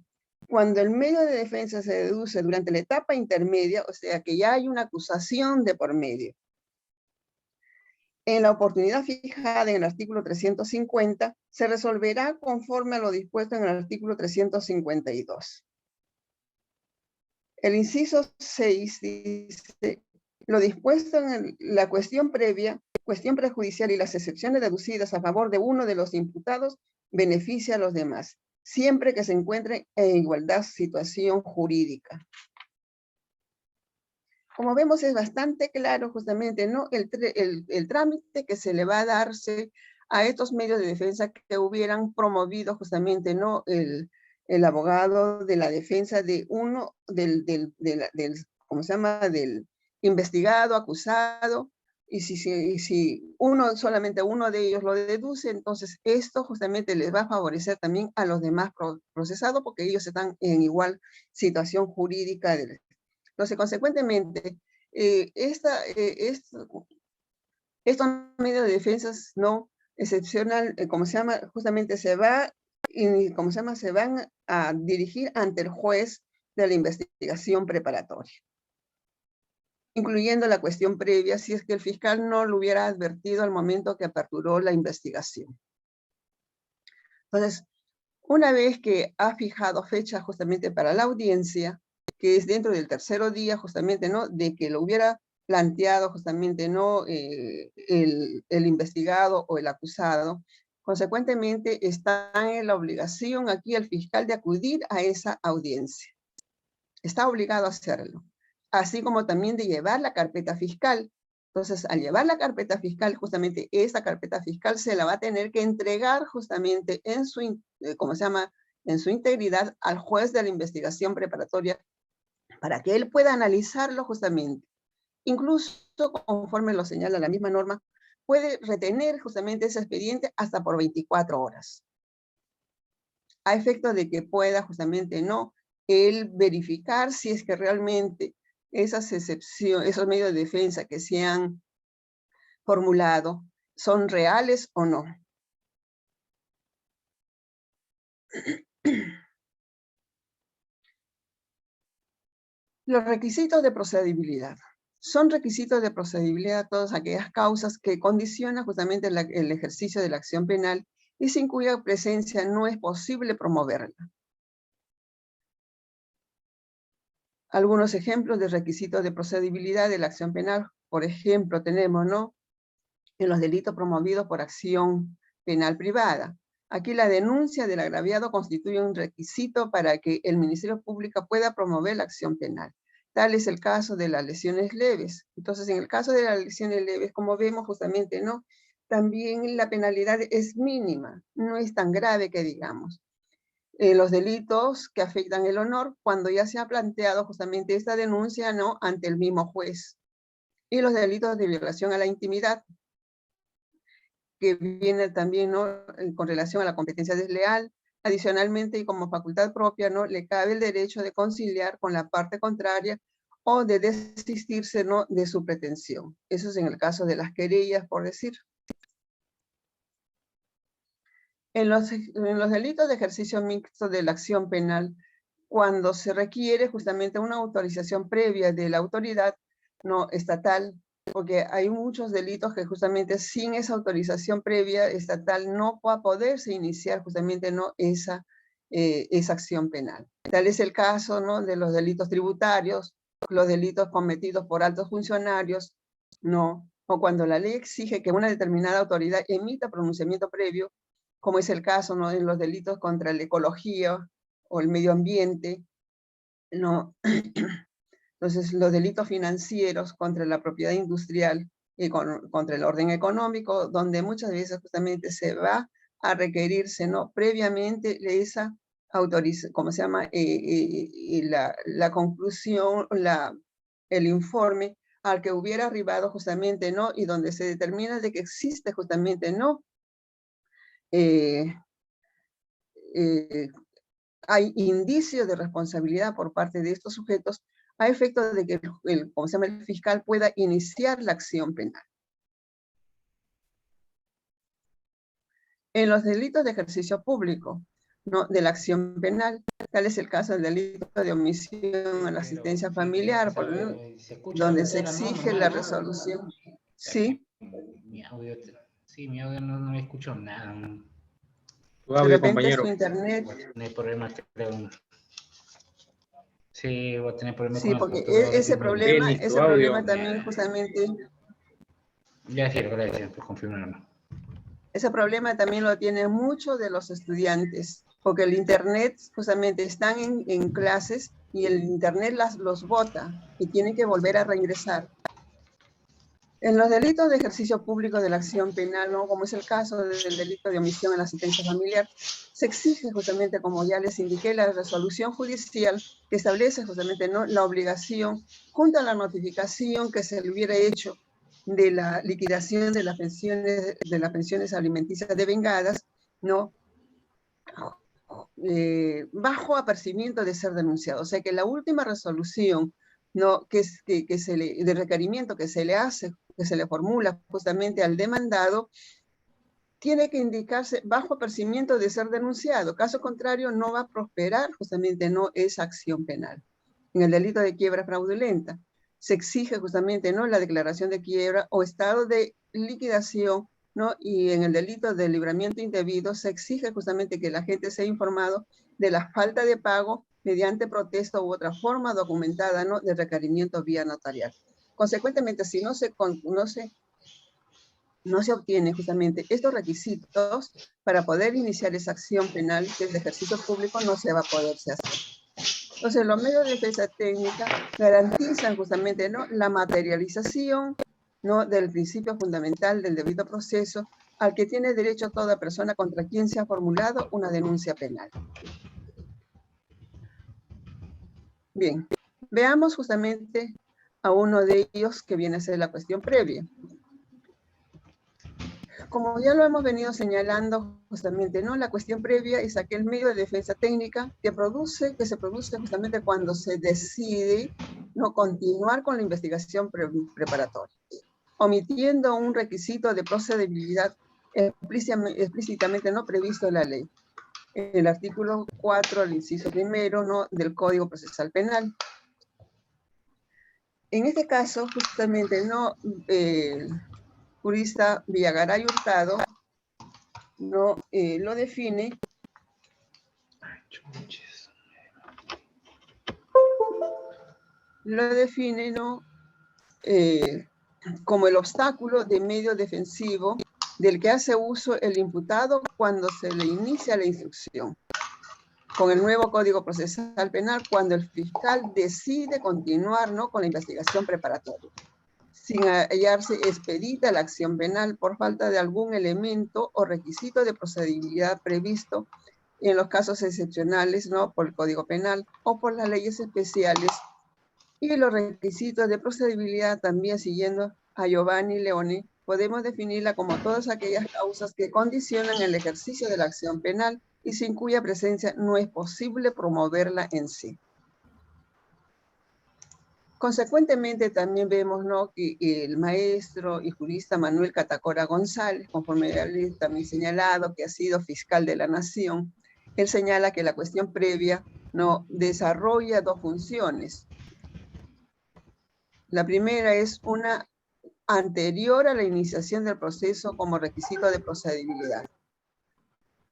Cuando el medio de defensa se deduce durante la etapa intermedia, o sea que ya hay una acusación de por medio, en la oportunidad fijada en el artículo 350, se resolverá conforme a lo dispuesto en el artículo 352. El inciso 6 dice, lo dispuesto en la cuestión previa, cuestión prejudicial y las excepciones deducidas a favor de uno de los imputados beneficia a los demás, siempre que se encuentren en igualdad situación jurídica. Como vemos, es bastante claro justamente, ¿no? el trámite que se le va a darse a estos medios de defensa que hubieran promovido justamente, ¿no? el abogado de la defensa de uno, ¿cómo se llama? Del investigado, acusado, y si solamente uno de ellos lo deduce, entonces esto justamente les va a favorecer también a los demás procesados porque ellos están en igual situación jurídica. Entonces, consecuentemente, estos medios de defensa no excepcional, como se llama, justamente se van a dirigir ante el juez de la investigación preparatoria, incluyendo la cuestión previa, si es que el fiscal no lo hubiera advertido al momento que aperturó la investigación. Entonces, una vez que ha fijado fecha justamente para la audiencia, que es dentro del tercer día justamente, ¿no? De que lo hubiera planteado justamente, ¿no? El investigado o el acusado, consecuentemente está en la obligación aquí el fiscal de acudir a esa audiencia. Está obligado a hacerlo, así como también de llevar la carpeta fiscal. Entonces, al llevar la carpeta fiscal, justamente esa carpeta fiscal se la va a tener que entregar justamente en su, ¿cómo se llama? En su integridad al juez de la investigación preparatoria para que él pueda analizarlo justamente. Incluso, conforme lo señala la misma norma, puede retener justamente ese expediente hasta por 24 horas. A efecto de que pueda justamente, ¿no? Él verificar si es que realmente esas excepciones, esos medios de defensa que se han formulado son reales o no. Los requisitos de procedibilidad. Son requisitos de procedibilidad todas aquellas causas que condicionan justamente el ejercicio de la acción penal y sin cuya presencia no es posible promoverla. Algunos ejemplos de requisitos de procedibilidad de la acción penal, por ejemplo, tenemos, ¿no? En los delitos promovidos por acción penal privada, Aquí la denuncia del agraviado constituye un requisito para que el Ministerio Público pueda promover la acción penal. Tal es el caso de las lesiones leves. Entonces, en el caso de las lesiones leves, como vemos justamente, ¿no? También la penalidad es mínima, no es tan grave que digamos. Los delitos que afectan el honor, cuando ya se ha planteado justamente esta denuncia, ¿no? Ante el mismo juez. Y los delitos de violación a la intimidad, que viene también, ¿no? Con relación a la competencia desleal. Adicionalmente, y como facultad propia, ¿no? Le cabe el derecho de conciliar con la parte contraria o de desistirse, ¿no? De su pretensión. Eso es en el caso de las querellas, por decir. En los delitos de ejercicio mixto de la acción penal, cuando se requiere justamente una autorización previa de la autoridad no estatal, porque hay muchos delitos que justamente sin esa autorización previa estatal no va a poderse iniciar justamente no esa acción penal. Tal es el caso, ¿no? De los delitos tributarios, los delitos cometidos por altos funcionarios, ¿no? O cuando la ley exige que una determinada autoridad emita pronunciamiento previo, como es el caso, ¿no? En los delitos contra la ecología o el medio ambiente, ¿no? Entonces, los delitos financieros contra la propiedad industrial y contra el orden económico, donde muchas veces justamente se va a requerirse, ¿no? Previamente esa autorización, ¿cómo se llama? La conclusión, el informe al que hubiera arribado justamente, ¿no? Y donde se determina de que existe justamente, ¿no? Hay indicios de responsabilidad por parte de estos sujetos a efecto de que el fiscal pueda iniciar la acción penal. En los delitos de ejercicio público, ¿no? De la acción penal, tal es el caso del delito de omisión a la asistencia familiar, donde se exige la resolución. Sí. Mi audio, sí, mi audio no escucho nada. Tu De audio, repente compañero. su internet. Voy a tener problemas, creo. Sí, voy a tener problemas Sí, con el porque computador. ese Denis, tu audio. problema también justamente, Gracias por confirmarlo. ese problema también lo tienen muchos de los estudiantes, porque el internet justamente están en clases y el internet los bota y tienen que volver a reingresar. En los delitos de ejercicio público de la acción penal, ¿no? Como es el caso del delito de omisión en la asistencia familiar, se exige justamente, como ya les indiqué, la resolución judicial que establece justamente, ¿no? La obligación, junto a la notificación que se le hubiera hecho de la liquidación de las pensiones alimenticias devengadas, ¿no? Bajo apercibimiento de ser denunciado. O sea que la última resolución, ¿no? De requerimiento que se le hace, que se le formula justamente al demandado, tiene que indicarse bajo apercibimiento de ser denunciado. Caso contrario, no va a prosperar justamente no esa acción penal. En el delito de quiebra fraudulenta, se exige justamente no la declaración de quiebra o estado de liquidación, ¿no? Y en el delito de libramiento indebido se exige justamente que la gente sea informado de la falta de pago mediante protesta u otra forma documentada, ¿no? De requerimiento vía notarial. Consecuentemente, si no se obtienen justamente estos requisitos para poder iniciar esa acción penal que es de ejercicio público, no se va a poderse hacer. Entonces, los medios de defensa técnica garantizan justamente, ¿no? La materialización, ¿no? Del principio fundamental del debido proceso al que tiene derecho toda persona contra quien se ha formulado una denuncia penal. Bien, veamos justamente a uno de ellos que viene a ser la cuestión previa. Como ya lo hemos venido señalando justamente, ¿no? La cuestión previa es aquel medio de defensa técnica que se produce justamente cuando se decide no continuar con la investigación preparatoria, omitiendo un requisito de procedibilidad explícitamente no previsto en la ley. El artículo 4, el inciso primero, ¿no? Del Código Procesal Penal. En este caso, justamente, ¿no? Jurista Villagaray Hurtado no lo define ¿no? Como el obstáculo de medio defensivo del que hace uso el imputado cuando se le inicia la instrucción, con el nuevo Código Procesal Penal, cuando el fiscal decide continuar, ¿no?, con la investigación preparatoria, sin hallarse expedita la acción penal por falta de algún elemento o requisito de procedibilidad previsto en los casos excepcionales, ¿no?, por el Código Penal o por las leyes especiales, y los requisitos de procedibilidad también, siguiendo a Giovanni Leone, podemos definirla como todas aquellas causas que condicionan el ejercicio de la acción penal y sin cuya presencia no es posible promoverla en sí. Consecuentemente, también vemos, ¿no?, que el maestro y jurista Manuel Catacora González, conforme a él también señalado que ha sido fiscal de la Nación, él señala que la cuestión previa, ¿no?, desarrolla dos funciones. La primera es una anterior a la iniciación del proceso como requisito de procedibilidad.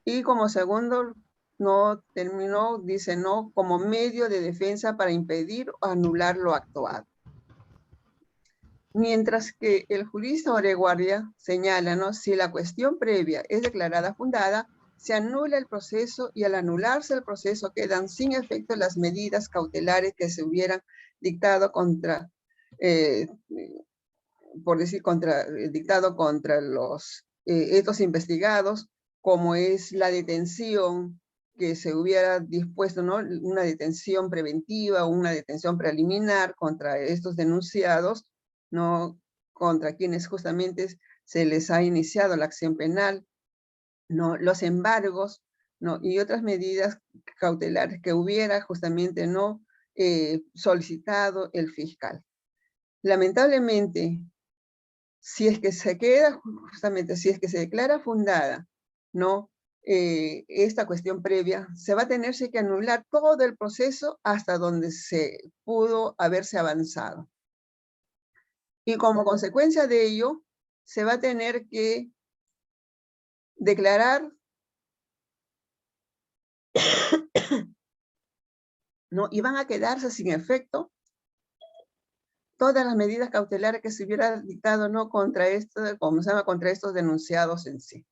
Y como segundo, no terminó, dice no, como medio de defensa para impedir o anular lo actuado. Mientras que el jurista Oreguardia señala, ¿no?, si la cuestión previa es declarada fundada, se anula el proceso y al anularse el proceso quedan sin efecto las medidas cautelares que se hubieran dictado contra, dictado contra estos investigados, como es la detención que se hubiera dispuesto, ¿no?, una detención preventiva o una detención preliminar contra estos denunciados, ¿no?, contra quienes justamente se les ha iniciado la acción penal, ¿no?, los embargos, ¿no?, y otras medidas cautelares que hubiera justamente, ¿no?, solicitado el fiscal. Lamentablemente, si es que se queda, justamente, si es que se declara fundada, ¿no?, esta cuestión previa, se va a tenerse que anular todo el proceso hasta donde se pudo haberse avanzado. Y como consecuencia de ello, se va a tener que declarar, ¿no?, y van a quedarse sin efecto todas las medidas cautelares que se hubiera dictado, ¿no?, contra contra estos denunciados en sí.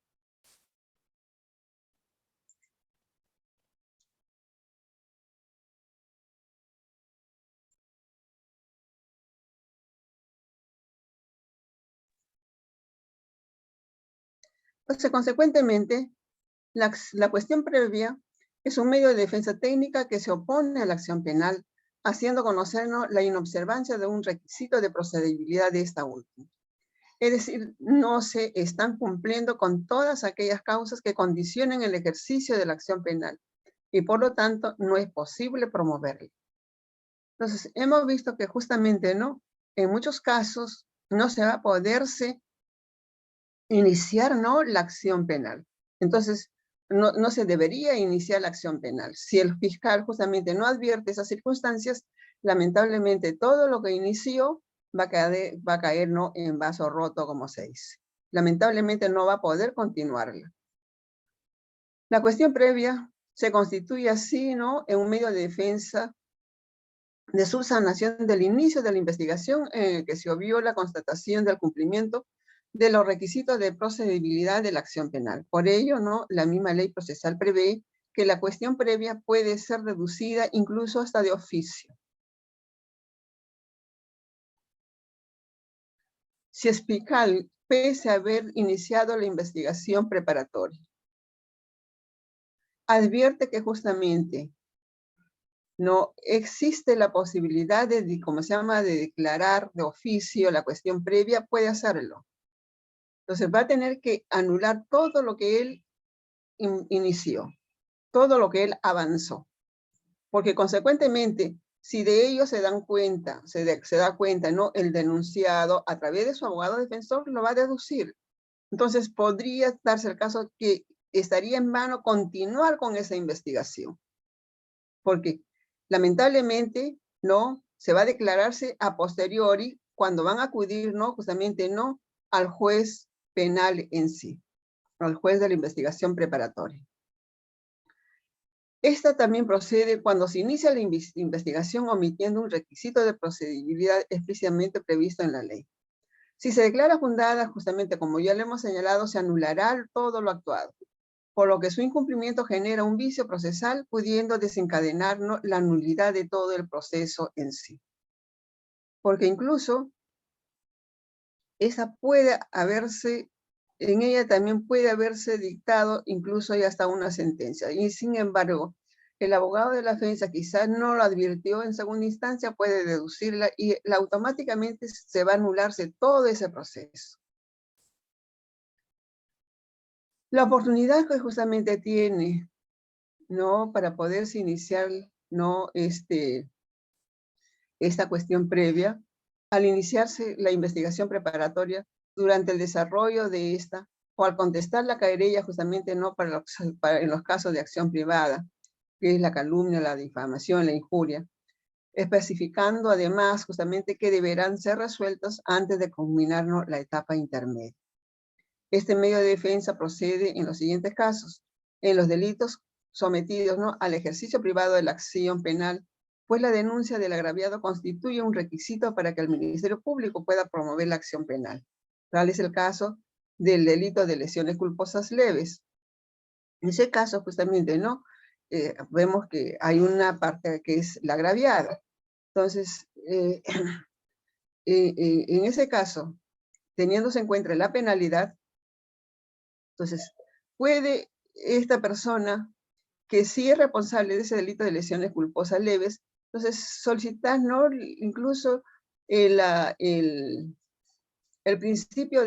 Entonces, consecuentemente, la cuestión previa es un medio de defensa técnica que se opone a la acción penal, haciendo conocernos la inobservancia de un requisito de procedibilidad de esta última. Es decir, no se están cumpliendo con todas aquellas causas que condicionen el ejercicio de la acción penal y por lo tanto no es posible promoverla. Entonces, hemos visto que justamente, ¿no?, en muchos casos no se va a poderse iniciar, ¿no?, la acción penal. Entonces, no se debería iniciar la acción penal. Si el fiscal justamente no advierte esas circunstancias, lamentablemente todo lo que inició va a caer, ¿no?, en vaso roto, como se dice. Lamentablemente no va a poder continuarla. La cuestión previa se constituye así, ¿no?, en un medio de defensa de subsanación del inicio de la investigación en el que se obvió la constatación del cumplimiento de los requisitos de procedibilidad de la acción penal. Por ello, ¿no?, la misma ley procesal prevé que la cuestión previa puede ser reducida incluso hasta de oficio. Si el fiscal, pese a haber iniciado la investigación preparatoria, advierte que justamente no existe la posibilidad de, como se llama, de declarar de oficio la cuestión previa, puede hacerlo. Entonces va a tener que anular todo lo que él inició, todo lo que él avanzó. Porque consecuentemente, si de ello se dan cuenta, se da cuenta, ¿no?, el denunciado a través de su abogado defensor lo va a deducir. Entonces podría darse el caso que estaría en vano continuar con esa investigación. Porque lamentablemente, ¿no?, se va a declararse a posteriori cuando van a acudir, ¿no?, justamente, ¿no?, al juez penal en sí, al juez de la investigación preparatoria. Esta también procede cuando se inicia la investigación omitiendo un requisito de procedibilidad explícitamente previsto en la ley. Si se declara fundada, justamente como ya le hemos señalado, se anulará todo lo actuado, por lo que su incumplimiento genera un vicio procesal, pudiendo desencadenar, ¿no?, la nulidad de todo el proceso en sí. Porque incluso esa puede haberse, en ella también puede haberse dictado incluso ya hasta una sentencia. Y sin embargo, el abogado de la defensa quizás no lo advirtió en segunda instancia, puede deducirla y automáticamente se va a anularse todo ese proceso. La oportunidad que justamente tiene, ¿no?, para poderse iniciar, ¿no?, esta cuestión previa, al iniciarse la investigación preparatoria, durante el desarrollo de esta, o al contestar la querella justamente, ¿no?, en los casos de acción privada, que es la calumnia, la difamación, la injuria, especificando además justamente que deberán ser resueltos antes de culminar, ¿no?, la etapa intermedia. Este medio de defensa procede en los siguientes casos: en los delitos sometidos, ¿no?, al ejercicio privado de la acción penal, pues la denuncia del agraviado constituye un requisito para que el Ministerio Público pueda promover la acción penal. Tal es el caso del delito de lesiones culposas leves. En ese caso, justamente, ¿no?, vemos que hay una parte que es la agraviada. Entonces, en ese caso, teniéndose en cuenta la penalidad, entonces, puede esta persona, que sí es responsable de ese delito de lesiones culposas leves, entonces solicitar, ¿no?, incluso el principio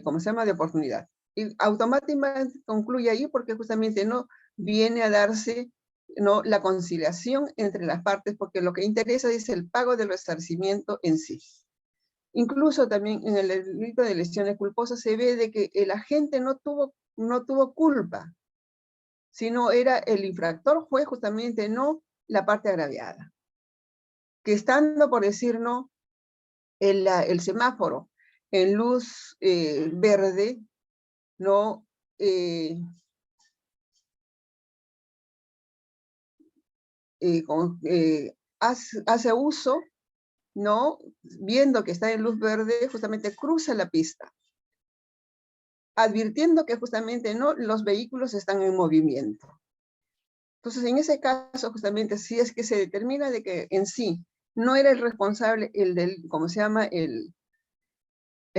¿cómo se llama?, de oportunidad. Y automáticamente concluye ahí porque justamente no viene a darse, ¿no?, la conciliación entre las partes, porque lo que interesa es el pago del resarcimiento en sí. Incluso también en el delito de lesiones culposas se ve de que el agente no tuvo culpa, sino era el infractor, fue justamente no la parte agraviada. Que estando, por decir, no, el semáforo en luz verde, no hace uso, no, viendo que está en luz verde, justamente cruza la pista, advirtiendo que justamente no, los vehículos están en movimiento. Entonces, en ese caso, justamente, si es que se determina de que en sí no era el responsable ¿cómo se llama?, el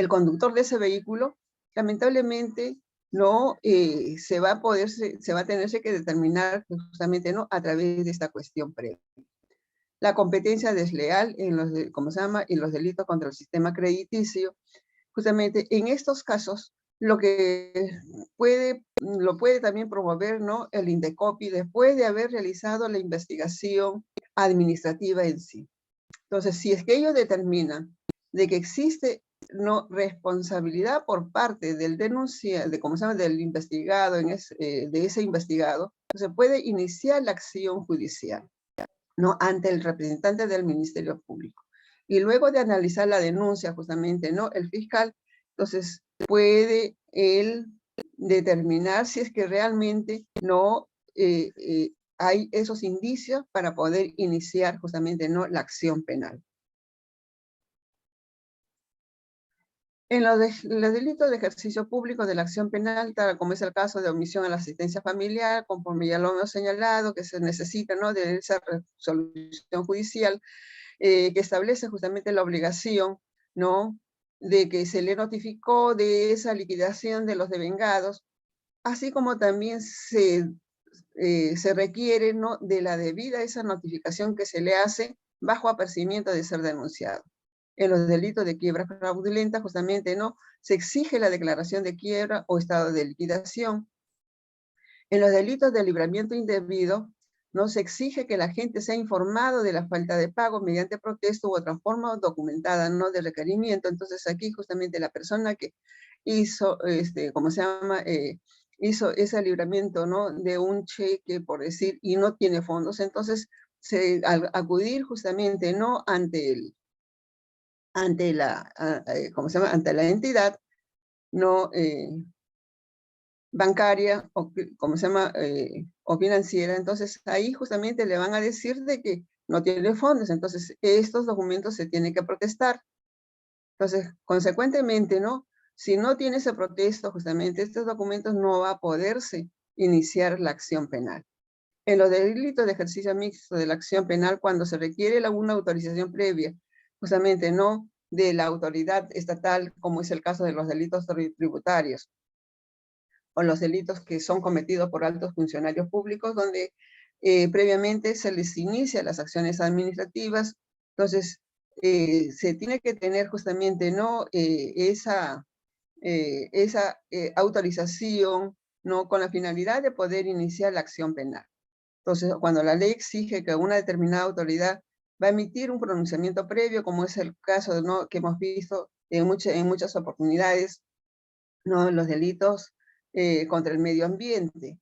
conductor de ese vehículo, lamentablemente no se va a tenerse que determinar justamente, ¿no?, a través de esta cuestión previa. La competencia desleal en los delitos contra el sistema crediticio, justamente en estos casos, lo puede también promover, ¿no?, el Indecopi después de haber realizado la investigación administrativa en sí. Entonces, si es que ellos determinan de que existe, ¿no?, responsabilidad por parte del del investigado, de ese investigado, se puede iniciar la acción judicial, ¿no?, ante el representante del Ministerio Público. Y luego de analizar la denuncia, justamente, ¿no?, el fiscal, entonces puede él determinar si es que realmente no hay esos indicios para poder iniciar justamente, ¿no?, la acción penal. En los delitos de ejercicio público de la acción penal, tal como es el caso de omisión a la asistencia familiar, conforme ya lo hemos señalado, que se necesita, ¿no?, de esa resolución judicial, que establece justamente la obligación, ¿no?, de que se le notificó de esa liquidación de los devengados, así como también se requiere, ¿no?, de la debida esa notificación que se le hace bajo apercibimiento de ser denunciado. En los delitos de quiebra fraudulenta, justamente, ¿no?, se exige la declaración de quiebra o estado de liquidación. En los delitos de libramiento indebido, no se exige que la gente sea informado de la falta de pago mediante protesta u otra forma documentada, ¿no?, de requerimiento. Entonces aquí justamente la persona que hizo, ¿cómo se llama?, hizo ese libramiento, ¿no?, de un cheque, por decir, y no tiene fondos, entonces al acudir justamente, ¿no?, ante ¿cómo se llama?, ante la entidad, ¿no?, bancaria o, ¿cómo se llama?, o financiera, entonces ahí justamente le van a decir de que no tiene fondos, entonces estos documentos se tienen que protestar. Entonces, consecuentemente, ¿no? Si no tiene ese protesto, justamente, estos documentos no va a poderse iniciar la acción penal. En los delitos de ejercicio mixto de la acción penal, cuando se requiere una autorización previa, justamente no de la autoridad estatal, como es el caso de los delitos tributarios, o los delitos que son cometidos por altos funcionarios públicos, donde previamente se les inicia las acciones administrativas. Entonces, se tiene que tener justamente ¿no? esa autorización, ¿no? Con la finalidad de poder iniciar la acción penal. Entonces, cuando la ley exige que una determinada autoridad va a emitir un pronunciamiento previo, como es el caso ¿no? que hemos visto en muchas oportunidades, ¿no? Los delitos contra el medio ambiente.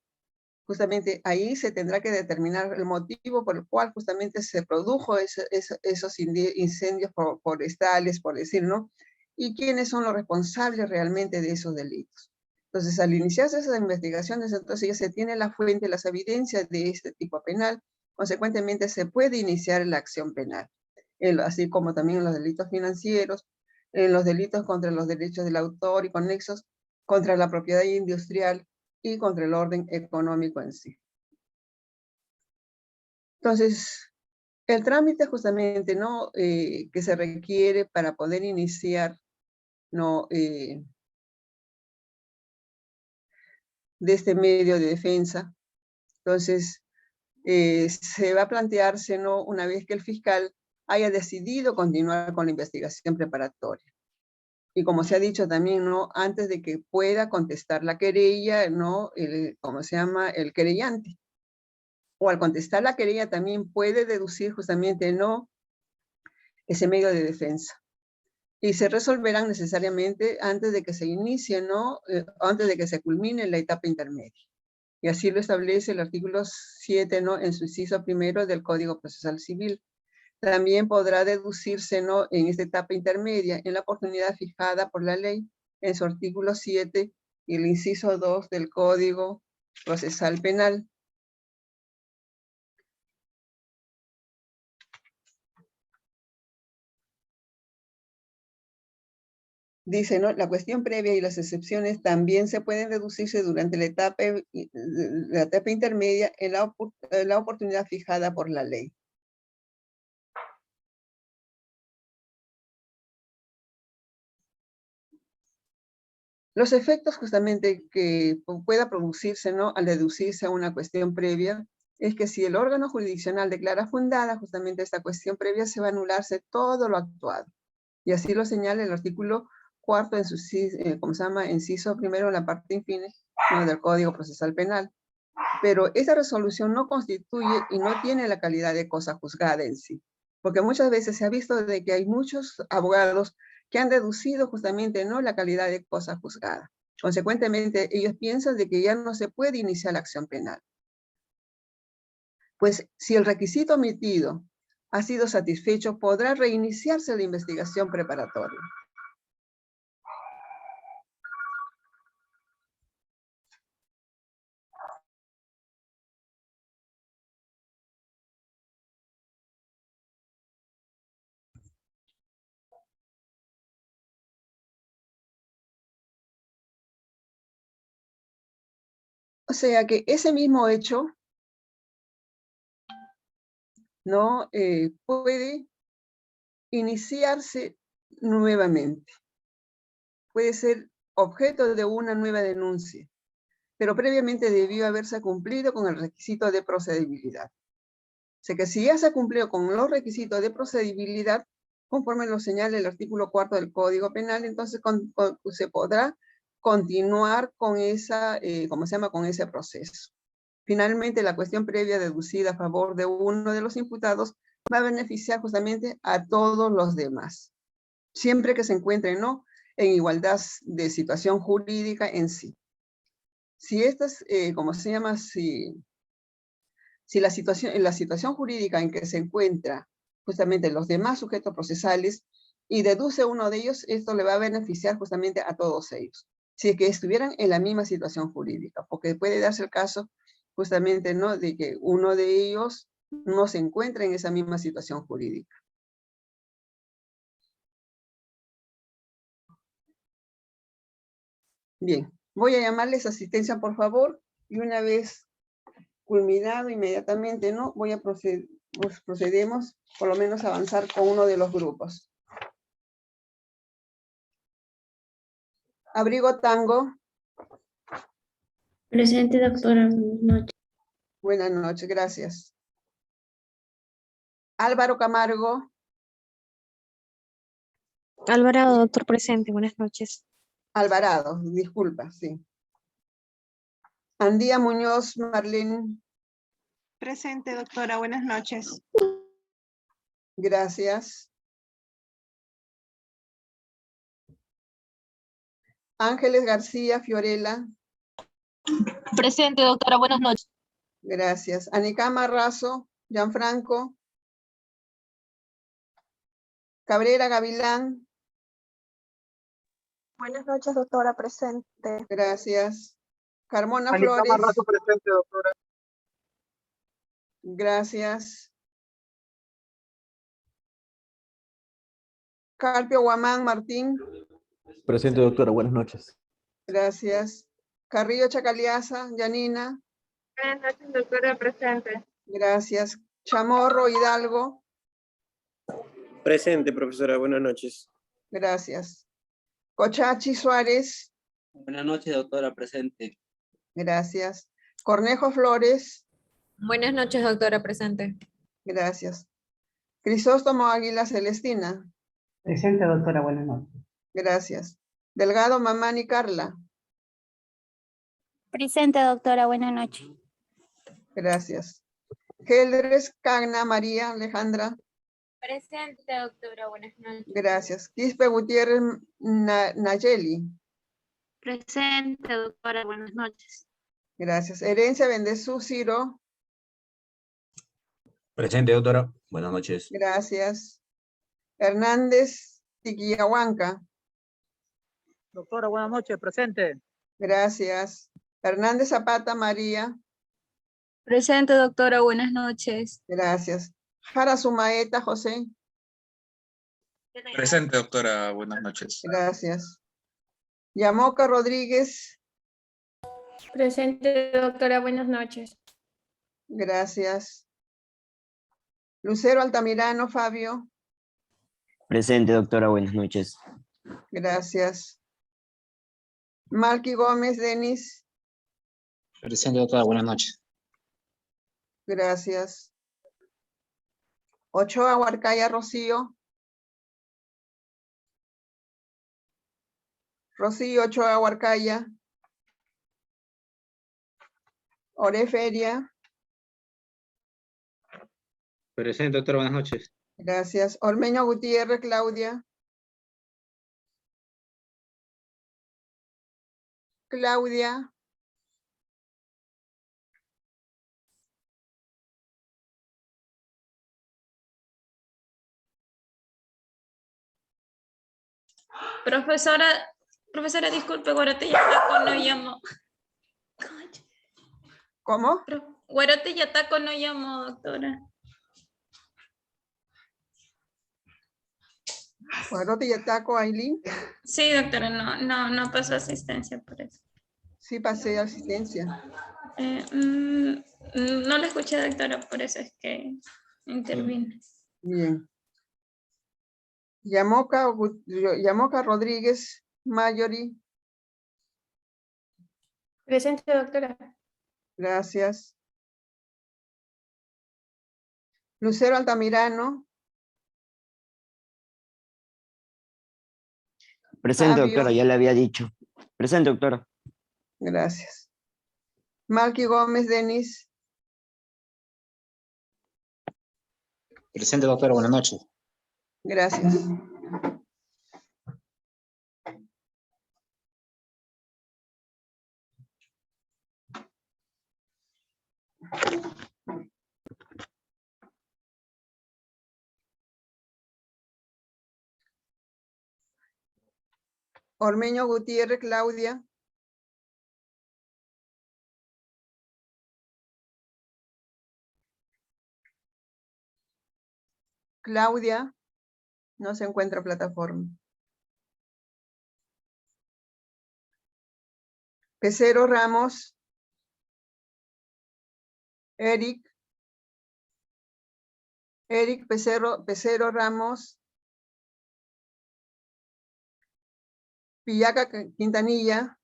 Justamente ahí se tendrá que determinar el motivo por el cual justamente se produjo esos incendios forestales, por decir, ¿no? Y quiénes son los responsables realmente de esos delitos. Entonces, al iniciarse esas investigaciones, entonces ya se tiene la fuente, las evidencias de este tipo penal, consecuentemente se puede iniciar la acción penal, así como también en los delitos financieros, en los delitos contra los derechos del autor y conexos, contra la propiedad industrial y contra el orden económico en sí. Entonces, el trámite justamente ¿no? Que se requiere para poder iniciar ¿no? De este medio de defensa, entonces se va a plantearse ¿no? una vez que el fiscal haya decidido continuar con la investigación preparatoria. Y como se ha dicho también, ¿no? Antes de que pueda contestar la querella, ¿no? ¿Cómo se llama? El querellante. O al contestar la querella también puede deducir justamente, ¿no? Ese medio de defensa. Y se resolverán necesariamente antes de que se inicie, ¿no? Antes de que se culmine la etapa intermedia. Y así lo establece el artículo 7, ¿no? En su inciso primero del Código Procesal Civil. También podrá deducirse ¿no? en esta etapa intermedia en la oportunidad fijada por la ley en su artículo 7 y el inciso 2 del Código Procesal Penal. Dice, ¿no? La cuestión previa y las excepciones también se pueden deducirse durante la etapa intermedia en la oportunidad fijada por la ley. Los efectos justamente que pueda producirse, ¿no? Al deducirse a una cuestión previa, es que si el órgano jurisdiccional declara fundada justamente esta cuestión previa, se va a anularse todo lo actuado. Y así lo señala el artículo 4 en su, ¿cómo se llama? Inciso primero en la parte infine, ¿no? Del Código Procesal Penal. Pero esa resolución no constituye y no tiene la calidad de cosa juzgada en sí. Porque muchas veces se ha visto de que hay muchos abogados que han deducido justamente no la calidad de cosa juzgada. Consecuentemente, ellos piensan de que ya no se puede iniciar la acción penal. Pues si el requisito omitido ha sido satisfecho, podrá reiniciarse la investigación preparatoria. O sea que ese mismo hecho ¿no? Puede iniciarse nuevamente. Puede ser objeto de una nueva denuncia, pero previamente debió haberse cumplido con el requisito de procedibilidad. O sea que si ya se ha cumplido con los requisitos de procedibilidad, conforme lo señala el artículo 4 del Código Penal, entonces se podrá continuar con ¿cómo se llama? Con ese proceso. Finalmente, la cuestión previa deducida a favor de uno de los imputados va a beneficiar justamente a todos los demás, siempre que se encuentren ¿no? en igualdad de situación jurídica en sí. Si estas, ¿cómo se llama? Si la situación jurídica en que se encuentra justamente los demás sujetos procesales y deduce uno de ellos, esto le va a beneficiar justamente a todos ellos, si es que estuvieran en la misma situación jurídica, porque puede darse el caso justamente ¿no? de que uno de ellos no se encuentra en esa misma situación jurídica. Bien, voy a llamarles asistencia, por favor, y una vez culminado inmediatamente, ¿no? Voy a procedemos, por lo menos, a avanzar con uno de los grupos. Abrigo Tango. Presente, doctora. Buenas noches. Buenas noches, gracias. Álvaro Camargo. Alvarado, doctor presente, buenas noches. Alvarado, disculpa, sí. Andía Muñoz Marlene. Presente, doctora. Buenas noches. Gracias. Ángeles García Fiorella. Presente, doctora. Buenas noches. Gracias. Anicama Razo, Gianfranco. Cabrera Gavilán. Buenas noches, doctora. Presente. Gracias. Carmona Flores. Presente, doctora. Gracias. Carpio Guamán Martín. Presente, doctora. Buenas noches. Gracias. Carrillo Chacaliaza, Yanina. Buenas noches, doctora. Presente. Gracias. Chamorro Hidalgo. Presente, profesora. Buenas noches. Gracias. Cochachi Suárez. Buenas noches, doctora. Presente. Gracias. Cornejo Flores. Buenas noches, doctora presente. Gracias. Crisóstomo Águila Celestina. Presente, doctora. Buenas noches. Gracias. Delgado Mamani Carla. Presente, doctora. Buenas noches. Gracias. Geldres Cagna María Alejandra. Presente, doctora. Buenas noches. Gracias. Quispe Gutiérrez Nayeli. Presente, doctora. Buenas noches. Gracias. Herencia Bendezú Ciro. Presente, doctora. Buenas noches. Gracias. Hernández Tiquiahuanca. Doctora, buenas noches. Presente. Gracias. Hernández Zapata María. Presente, doctora. Buenas noches. Gracias. Jara Sumaeta José. Presente, doctora. Buenas noches. Gracias. Yamoca Rodríguez. Presente, doctora. Buenas noches. Gracias. Lucero Altamirano Fabio. Presente, doctora. Buenas noches. Gracias. Malky Gómez Denis. Presente, doctora. Buenas noches. Gracias. Ochoa Huarcaya Rocío. Rocío Ochoa Huarcaya. Oreferia. Presente, doctora. Buenas noches. Gracias. Ormeño Gutiérrez Claudia. Claudia. Profesora, disculpe, Guarote Yataco no llamó. ¿Cómo? Guarote Yataco no llamó, doctora. Guarote Yataco Ailín. Sí, doctora, no pasó asistencia por eso. Sí, pasé asistencia. No la escuché, doctora, por eso es que intervine. Bien. Yamoca Rodríguez Mayori. Presente, doctora. Gracias. Lucero Altamirano. Presente, Fabio. doctora. Ya le había dicho. Presente, doctora. Gracias. Malky Gómez Denis. Presente, doctora. Buenas noches. Gracias. Ormeño Gutiérrez Claudia. Claudia. No se encuentra plataforma. Pecero Ramos. Eric Pecero Ramos. Pillaca Quintanilla.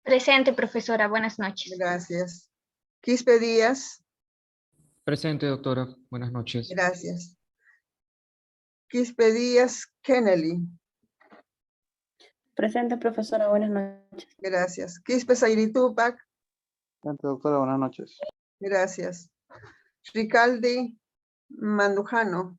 Presente, profesora. Buenas noches. Gracias. Quispe Díaz. Presente, doctora. Buenas noches. Gracias. Quispe Díaz Kennedy. Presente, profesora. Buenas noches. Gracias. Quispe Zairi Tupac. Presente, doctora. Buenas noches. Gracias. Ricaldi Mandujano.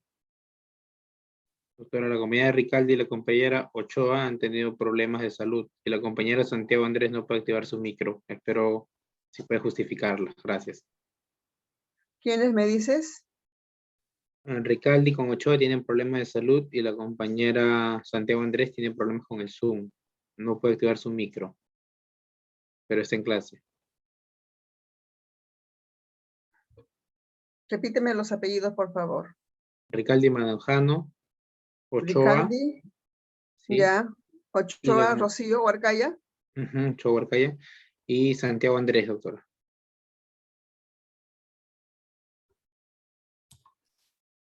Doctora, la compañera Ricaldi y la compañera Ochoa han tenido problemas de salud y la compañera Santiago Andrés no puede activar su micro. Espero si puede justificarla. Gracias. ¿Quiénes me dices? Ricaldi con Ochoa tienen problemas de salud y la compañera Santiago Andrés tiene problemas con el Zoom. No puede activar su micro, pero está en clase. Repíteme los apellidos, por favor. Ricaldi Mandujano, Ochoa. Ricaldi. ¿sí? Ya. Ochoa, la- Rocío, Huarcaya. Ochoa Huarcaya. Y Santiago Andrés, doctora.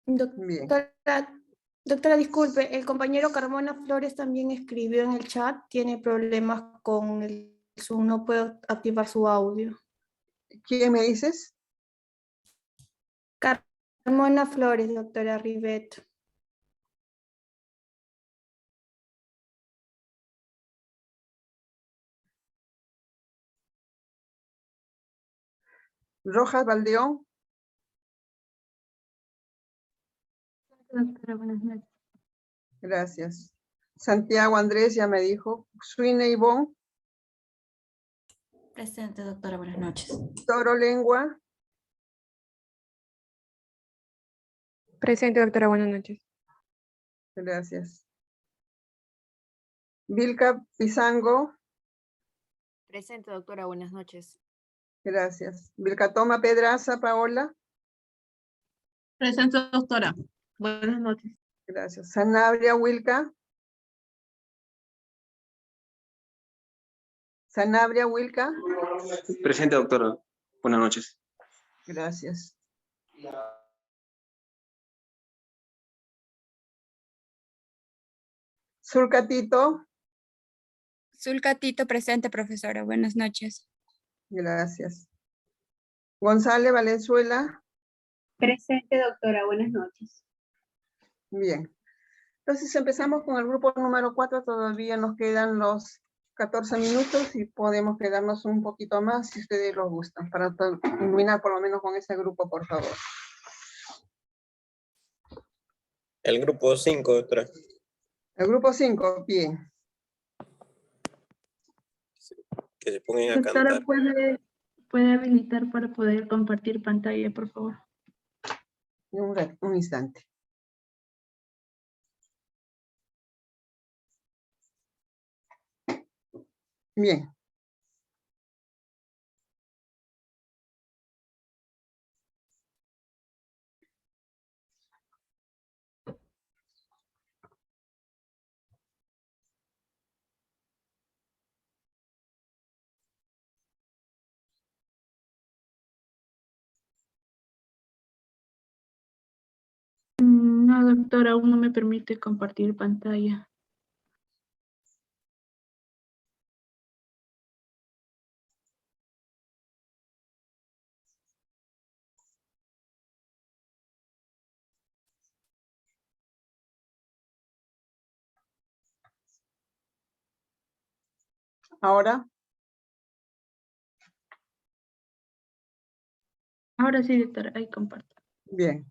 Bien. Doctora, disculpe, el compañero Carmona Flores también escribió en el chat, tiene problemas con el Zoom, no puede activar su audio. ¿Quién me dices? Carmona Flores, doctora Rivet. Rojas Valdeón. Doctora, buenas noches. Gracias. Santiago Andrés ya me dijo. Suine Ivonne. Presente, doctora, buenas noches. Toro Lengua. Presente, doctora. Buenas noches. Gracias. Vilca Pizango. Presente, doctora. Buenas noches. Gracias. Vilcatoma Pedraza Paola. Presente, doctora. Buenas noches. Gracias. Sanabria Wilca. Sanabria Wilca. Presente, doctora. Buenas noches. Gracias. Surcatito. Zulcatito, presente, profesora. Buenas noches. Gracias. González Valenzuela. Presente, doctora. Buenas noches. Bien. Entonces empezamos con el grupo número 4. Todavía nos quedan los 14 minutos y podemos quedarnos un poquito más si ustedes lo gustan, para terminar por lo menos con ese grupo, por favor. El grupo 5, doctora. El grupo 5, bien. Que se pongan a Doctora, cantar. ¿puede habilitar para poder compartir pantalla, por favor? Un instante. Bien. No, doctora, aún no me permite compartir pantalla. Ahora. Ahora sí, doctora, ahí comparto. Bien.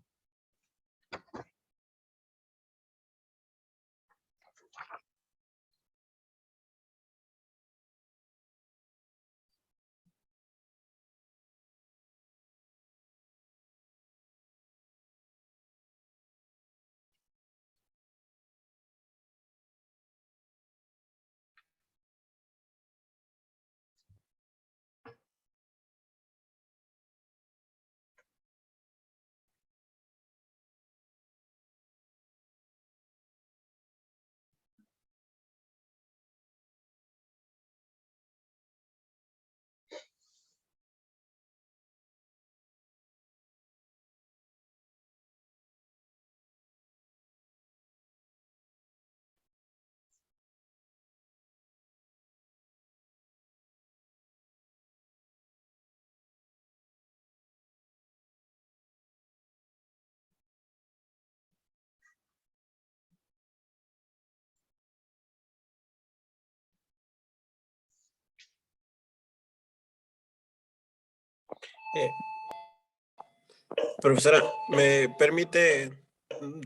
Profesora, ¿me permite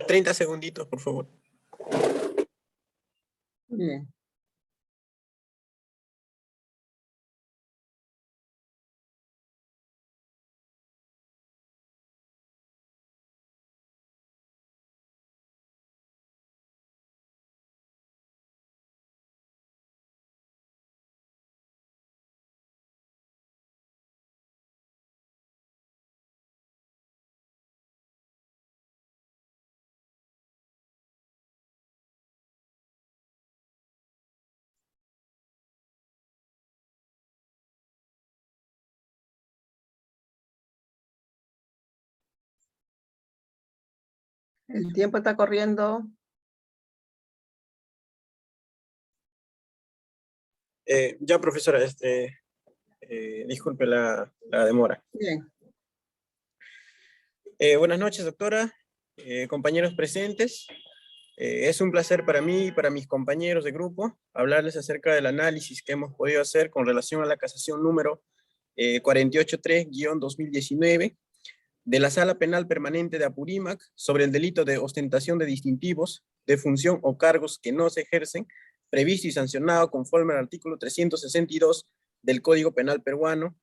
30 segunditos, por favor? Bien. El tiempo está corriendo. Ya, profesora, disculpe la demora. Bien. Buenas noches, doctora, compañeros presentes. Es un placer para mí y para mis compañeros de grupo hablarles acerca del análisis que hemos podido hacer con relación a la casación número 483-2019 de la Sala Penal Permanente de Apurímac sobre el delito de ostentación de distintivos de función o cargos que no se ejercen, previsto y sancionado conforme al artículo 362 del Código Penal peruano,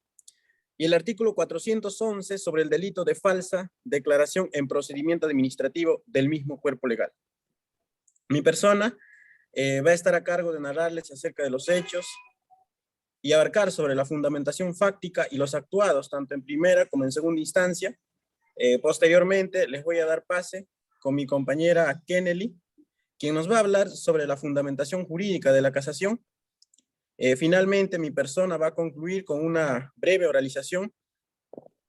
y el artículo 411 sobre el delito de falsa declaración en procedimiento administrativo del mismo cuerpo legal. Mi persona va a estar a cargo de narrarles acerca de los hechos y abarcar sobre la fundamentación fáctica y los actuados, tanto en primera como en segunda instancia. Posteriormente les voy a dar pase con mi compañera Kennedy, quien nos va a hablar sobre la fundamentación jurídica de la casación. Finalmente, mi persona va a concluir con una breve oralización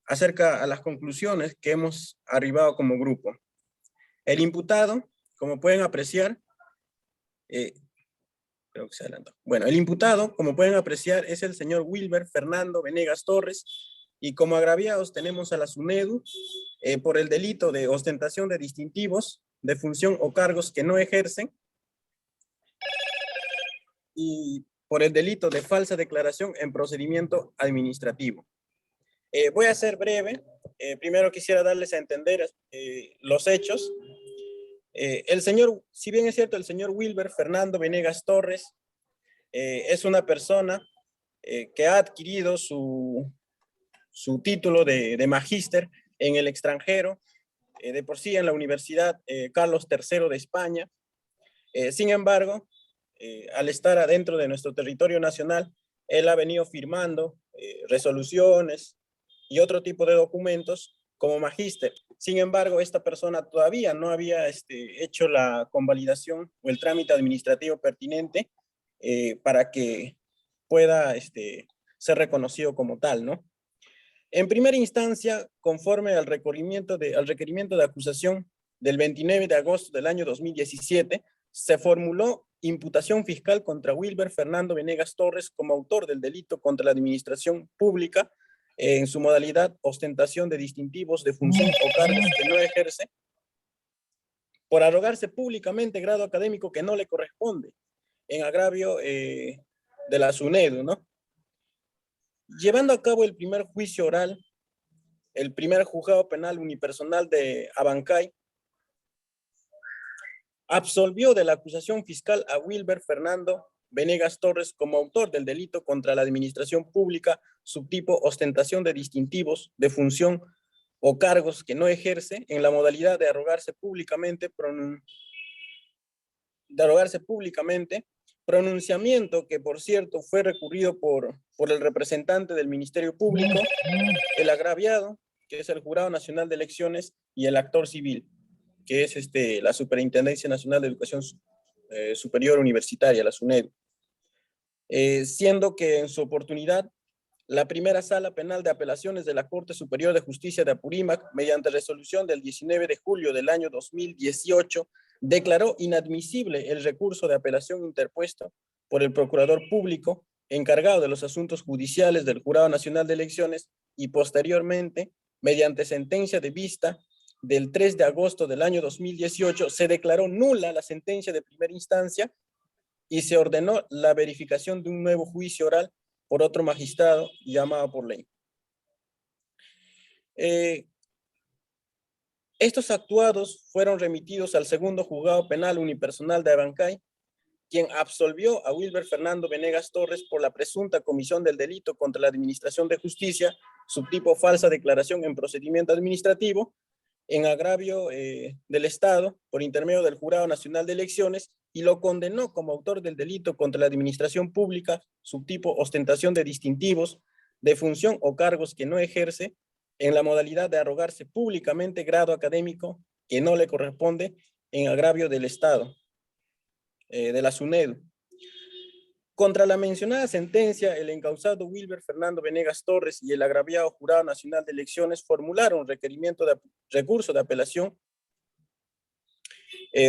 acerca de las conclusiones que hemos arribado como grupo. El imputado, como pueden apreciar, creo que se adelantó. Bueno, el imputado, como pueden apreciar, es el señor Wilber Fernando Venegas Torres, y como agraviados tenemos a la SUNEDU por el delito de ostentación de distintivos de función o cargos que no ejercen, y por el delito de falsa declaración en procedimiento administrativo. Voy a ser breve. Primero quisiera darles a entender los hechos. El señor, si bien es cierto, el señor Wilber Fernando Venegas Torres es una persona que ha adquirido su título de magíster en el extranjero, de por sí en la Universidad Carlos III de España. Sin embargo, al estar adentro de nuestro territorio nacional, él ha venido firmando resoluciones y otro tipo de documentos como magíster. Sin embargo, esta persona todavía no había hecho la convalidación o el trámite administrativo pertinente para que pueda ser reconocido como tal, ¿no? En primera instancia, conforme al requerimiento de acusación del 29 de agosto del año 2017, se formuló imputación fiscal contra Wilber Fernando Venegas Torres como autor del delito contra la administración pública en su modalidad ostentación de distintivos de función o cargos que no ejerce, por arrogarse públicamente grado académico que no le corresponde, en agravio de la SUNEDU, ¿no? Llevando a cabo el primer juicio oral, el primer juzgado penal unipersonal de Abancay absolvió de la acusación fiscal a Wilber Fernando Venegas Torres como autor del delito contra la administración pública, subtipo ostentación de distintivos de función o cargos que no ejerce, en la modalidad de arrogarse públicamente, pronunciamiento que, por cierto, fue recurrido por el representante del Ministerio Público, el agraviado, que es el Jurado Nacional de Elecciones, y el actor civil, que es la Superintendencia Nacional de Educación Superior Universitaria, la SUNEDU. Siendo que en su oportunidad, la primera Sala Penal de Apelaciones de la Corte Superior de Justicia de Apurímac, mediante resolución del 19 de julio del año 2018, declaró inadmisible el recurso de apelación interpuesto por el Procurador Público, encargado de los asuntos judiciales del Jurado Nacional de Elecciones, y posteriormente, mediante sentencia de vista del 3 de agosto del año 2018, se declaró nula la sentencia de primera instancia y se ordenó la verificación de un nuevo juicio oral por otro magistrado llamado por ley. Estos actuados fueron remitidos al segundo juzgado penal unipersonal de Abancay, quien absolvió a Wilber Fernando Venegas Torres por la presunta comisión del delito contra la administración de justicia, subtipo falsa declaración en procedimiento administrativo, en agravio del Estado por intermedio del Jurado Nacional de Elecciones, y lo condenó como autor del delito contra la administración pública, subtipo ostentación de distintivos, de función o cargos que no ejerce, en la modalidad de arrogarse públicamente grado académico que no le corresponde, en agravio del Estado, de la SUNEDU. Contra la mencionada sentencia, el encausado Wilber Fernando Venegas Torres y el agraviado Jurado Nacional de Elecciones formularon recurso de apelación.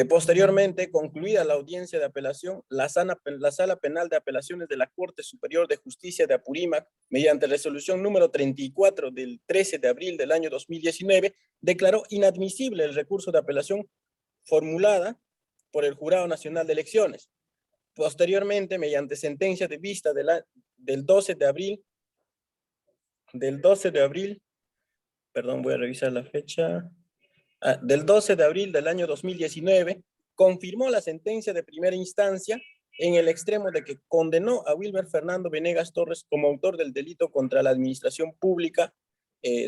Posteriormente, concluida la audiencia de apelación, la Sala Penal de Apelaciones de la Corte Superior de Justicia de Apurímac, mediante resolución número 34 del 13 de abril del año 2019, declaró inadmisible el recurso de apelación formulada por el Jurado Nacional de Elecciones. Posteriormente, mediante sentencia de vista del 12 de abril, perdón, voy a revisar la fecha, del 12 de abril del año 2019, confirmó la sentencia de primera instancia en el extremo de que condenó a Wilber Fernando Venegas Torres como autor del delito contra la administración pública,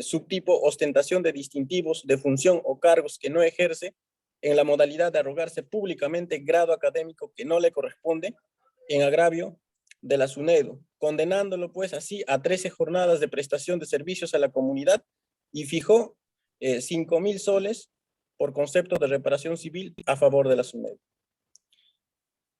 subtipo ostentación de distintivos, de función o cargos que no ejerce, en la modalidad de arrogarse públicamente grado académico que no le corresponde, en agravio de la SUNEDU, condenándolo pues así a 13 jornadas de prestación de servicios a la comunidad, y fijó 5.000 soles por concepto de reparación civil a favor de la SUNEDU.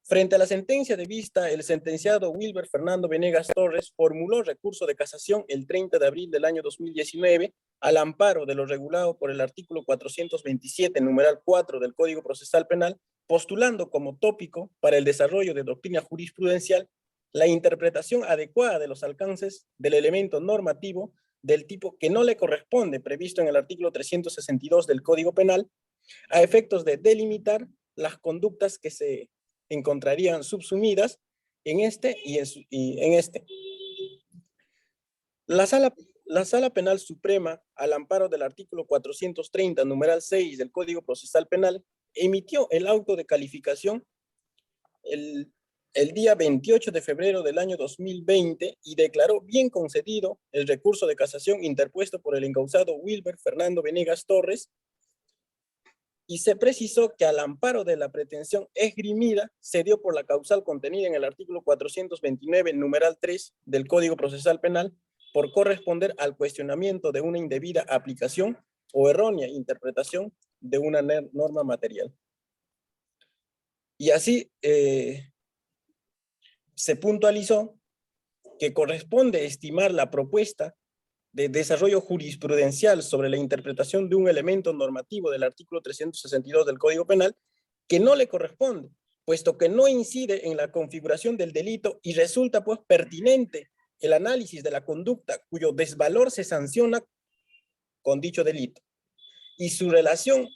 Frente a la sentencia de vista, el sentenciado Wilber Fernando Venegas Torres formuló recurso de casación el 30 de abril del año 2019 al amparo de lo regulado por el artículo 427, numeral 4 del Código Procesal Penal, postulando como tópico para el desarrollo de doctrina jurisprudencial la interpretación adecuada de los alcances del elemento normativo del tipo que no le corresponde, previsto en el artículo 362 del Código Penal, a efectos de delimitar las conductas que se encontrarían subsumidas en este y en este. La Sala Penal Suprema, al amparo del artículo 430, numeral 6 del Código Procesal Penal, emitió el auto de calificación el día 28 de febrero del año 2020 y declaró bien concedido el recurso de casación interpuesto por el encausado Wilber Fernando Venegas Torres, y se precisó que al amparo de la pretensión esgrimida se dio por la causal contenida en el artículo 429, numeral 3 del Código Procesal Penal, por corresponder al cuestionamiento de una indebida aplicación o errónea interpretación de una norma material. Y así se puntualizó que corresponde estimar la propuesta de desarrollo jurisprudencial sobre la interpretación de un elemento normativo del artículo 362 del Código Penal que no le corresponde, puesto que no incide en la configuración del delito y resulta pues pertinente el análisis de la conducta cuyo desvalor se sanciona con dicho delito y su relación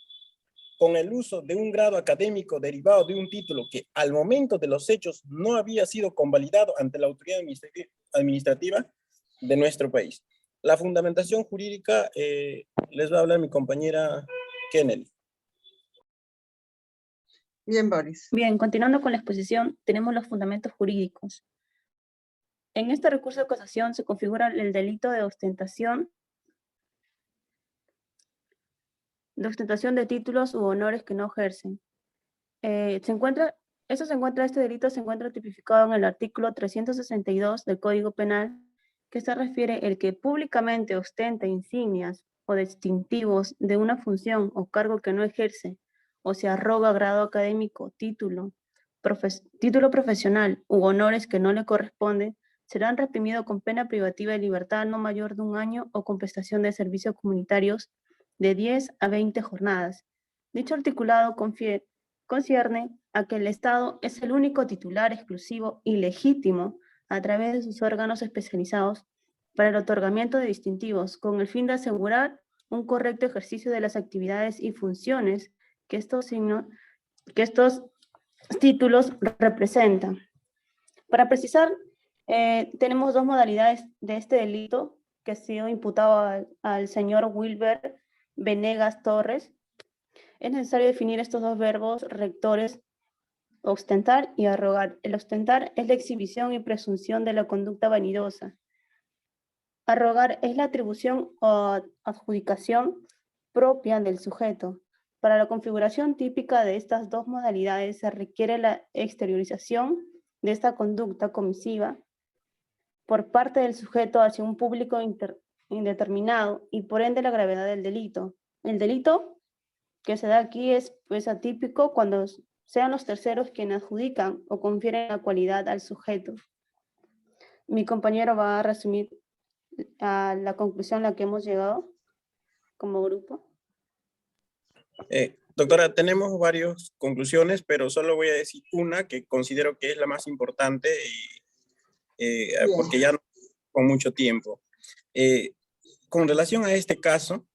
con el uso de un grado académico derivado de un título que al momento de los hechos no había sido convalidado ante la autoridad administrativa de nuestro país. La fundamentación jurídica les va a hablar mi compañera Kennedy. Bien, Boris. Bien, continuando con la exposición, tenemos los fundamentos jurídicos. En este recurso de casación se configura el delito de ostentación de títulos u honores que no ejercen. Este delito se encuentra tipificado en el artículo 362 del Código Penal, que se refiere el que públicamente ostenta insignias o distintivos de una función o cargo que no ejerce, o se arroga grado académico, título profesional u honores que no le corresponden, serán reprimidos con pena privativa de libertad no mayor de 1 año o con prestación de servicios comunitarios de 10 a 20 jornadas. Dicho articulado concierne a que el Estado es el único titular exclusivo y legítimo a través de sus órganos especializados para el otorgamiento de distintivos, con el fin de asegurar un correcto ejercicio de las actividades y funciones que estos títulos representan. Para precisar, tenemos dos modalidades de este delito. que ha sido imputado al señor Wilber Venegas Torres, es necesario definir estos dos verbos rectores, ostentar y arrogar. El ostentar es la exhibición y presunción de la conducta vanidosa. Arrogar es la atribución o adjudicación propia del sujeto. Para la configuración típica de estas dos modalidades se requiere la exteriorización de esta conducta comisiva por parte del sujeto hacia un público indeterminado y por ende la gravedad del delito. El delito que se da aquí es pues atípico cuando sean los terceros quienes adjudican o confieren la cualidad al sujeto. Mi compañero va a resumir a la conclusión a la que hemos llegado como grupo. Doctora, tenemos varias conclusiones, pero solo voy a decir una que considero que es la más importante porque ya no con mucho tiempo. Con relación a este caso,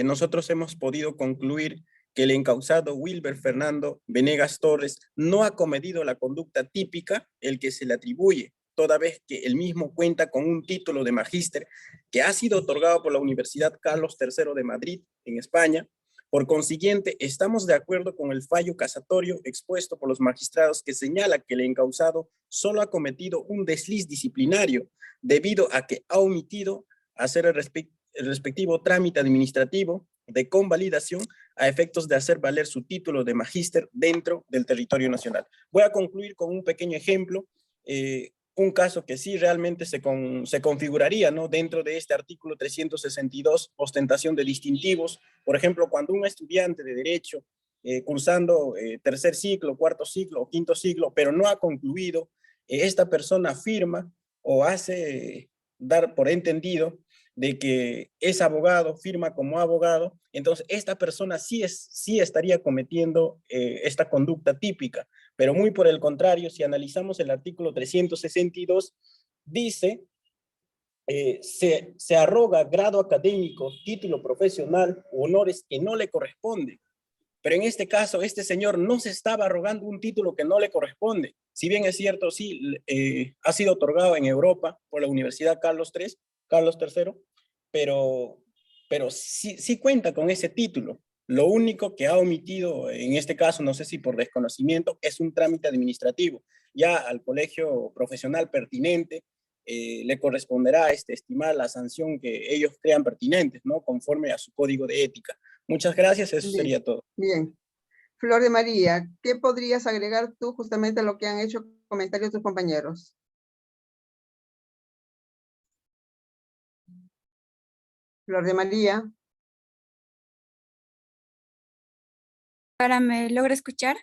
nosotros hemos podido concluir que el encausado Wilber Fernando Venegas Torres no ha cometido la conducta típica, el que se le atribuye, toda vez que él mismo cuenta con un título de magíster que ha sido otorgado por la Universidad Carlos III de Madrid, en España. Por consiguiente, estamos de acuerdo con el fallo casatorio expuesto por los magistrados que señala que el encausado solo ha cometido un desliz disciplinario debido a que ha omitido hacer el respectivo trámite administrativo de convalidación a efectos de hacer valer su título de magíster dentro del territorio nacional. Voy a concluir con un pequeño ejemplo, un caso que sí realmente se configuraría, ¿no?, dentro de este artículo 362, ostentación de distintivos. Por ejemplo, cuando un estudiante de Derecho, cursando tercer ciclo, cuarto ciclo o quinto ciclo, pero no ha concluido, esta persona firma o hace dar por entendido de que es abogado, firma como abogado, entonces esta persona sí estaría cometiendo esta conducta típica, pero muy por el contrario, si analizamos el artículo 362, dice, se arroga grado académico, título profesional u honores que no le corresponden. Pero en este caso, este señor no se estaba arrogando un título que no le corresponde. Si bien es cierto, sí, ha sido otorgado en Europa por la Universidad Carlos III, pero sí cuenta con ese título. Lo único que ha omitido en este caso, no sé si por desconocimiento, es un trámite administrativo. Ya al colegio profesional pertinente le corresponderá estimar la sanción que ellos crean pertinentes, ¿no?, conforme a su código de ética. Muchas gracias, eso sería todo. Bien. Flor de María, ¿qué podrías agregar tú justamente a lo que han hecho comentarios tus compañeros? Flor de María. ¿Ahora me logra escuchar?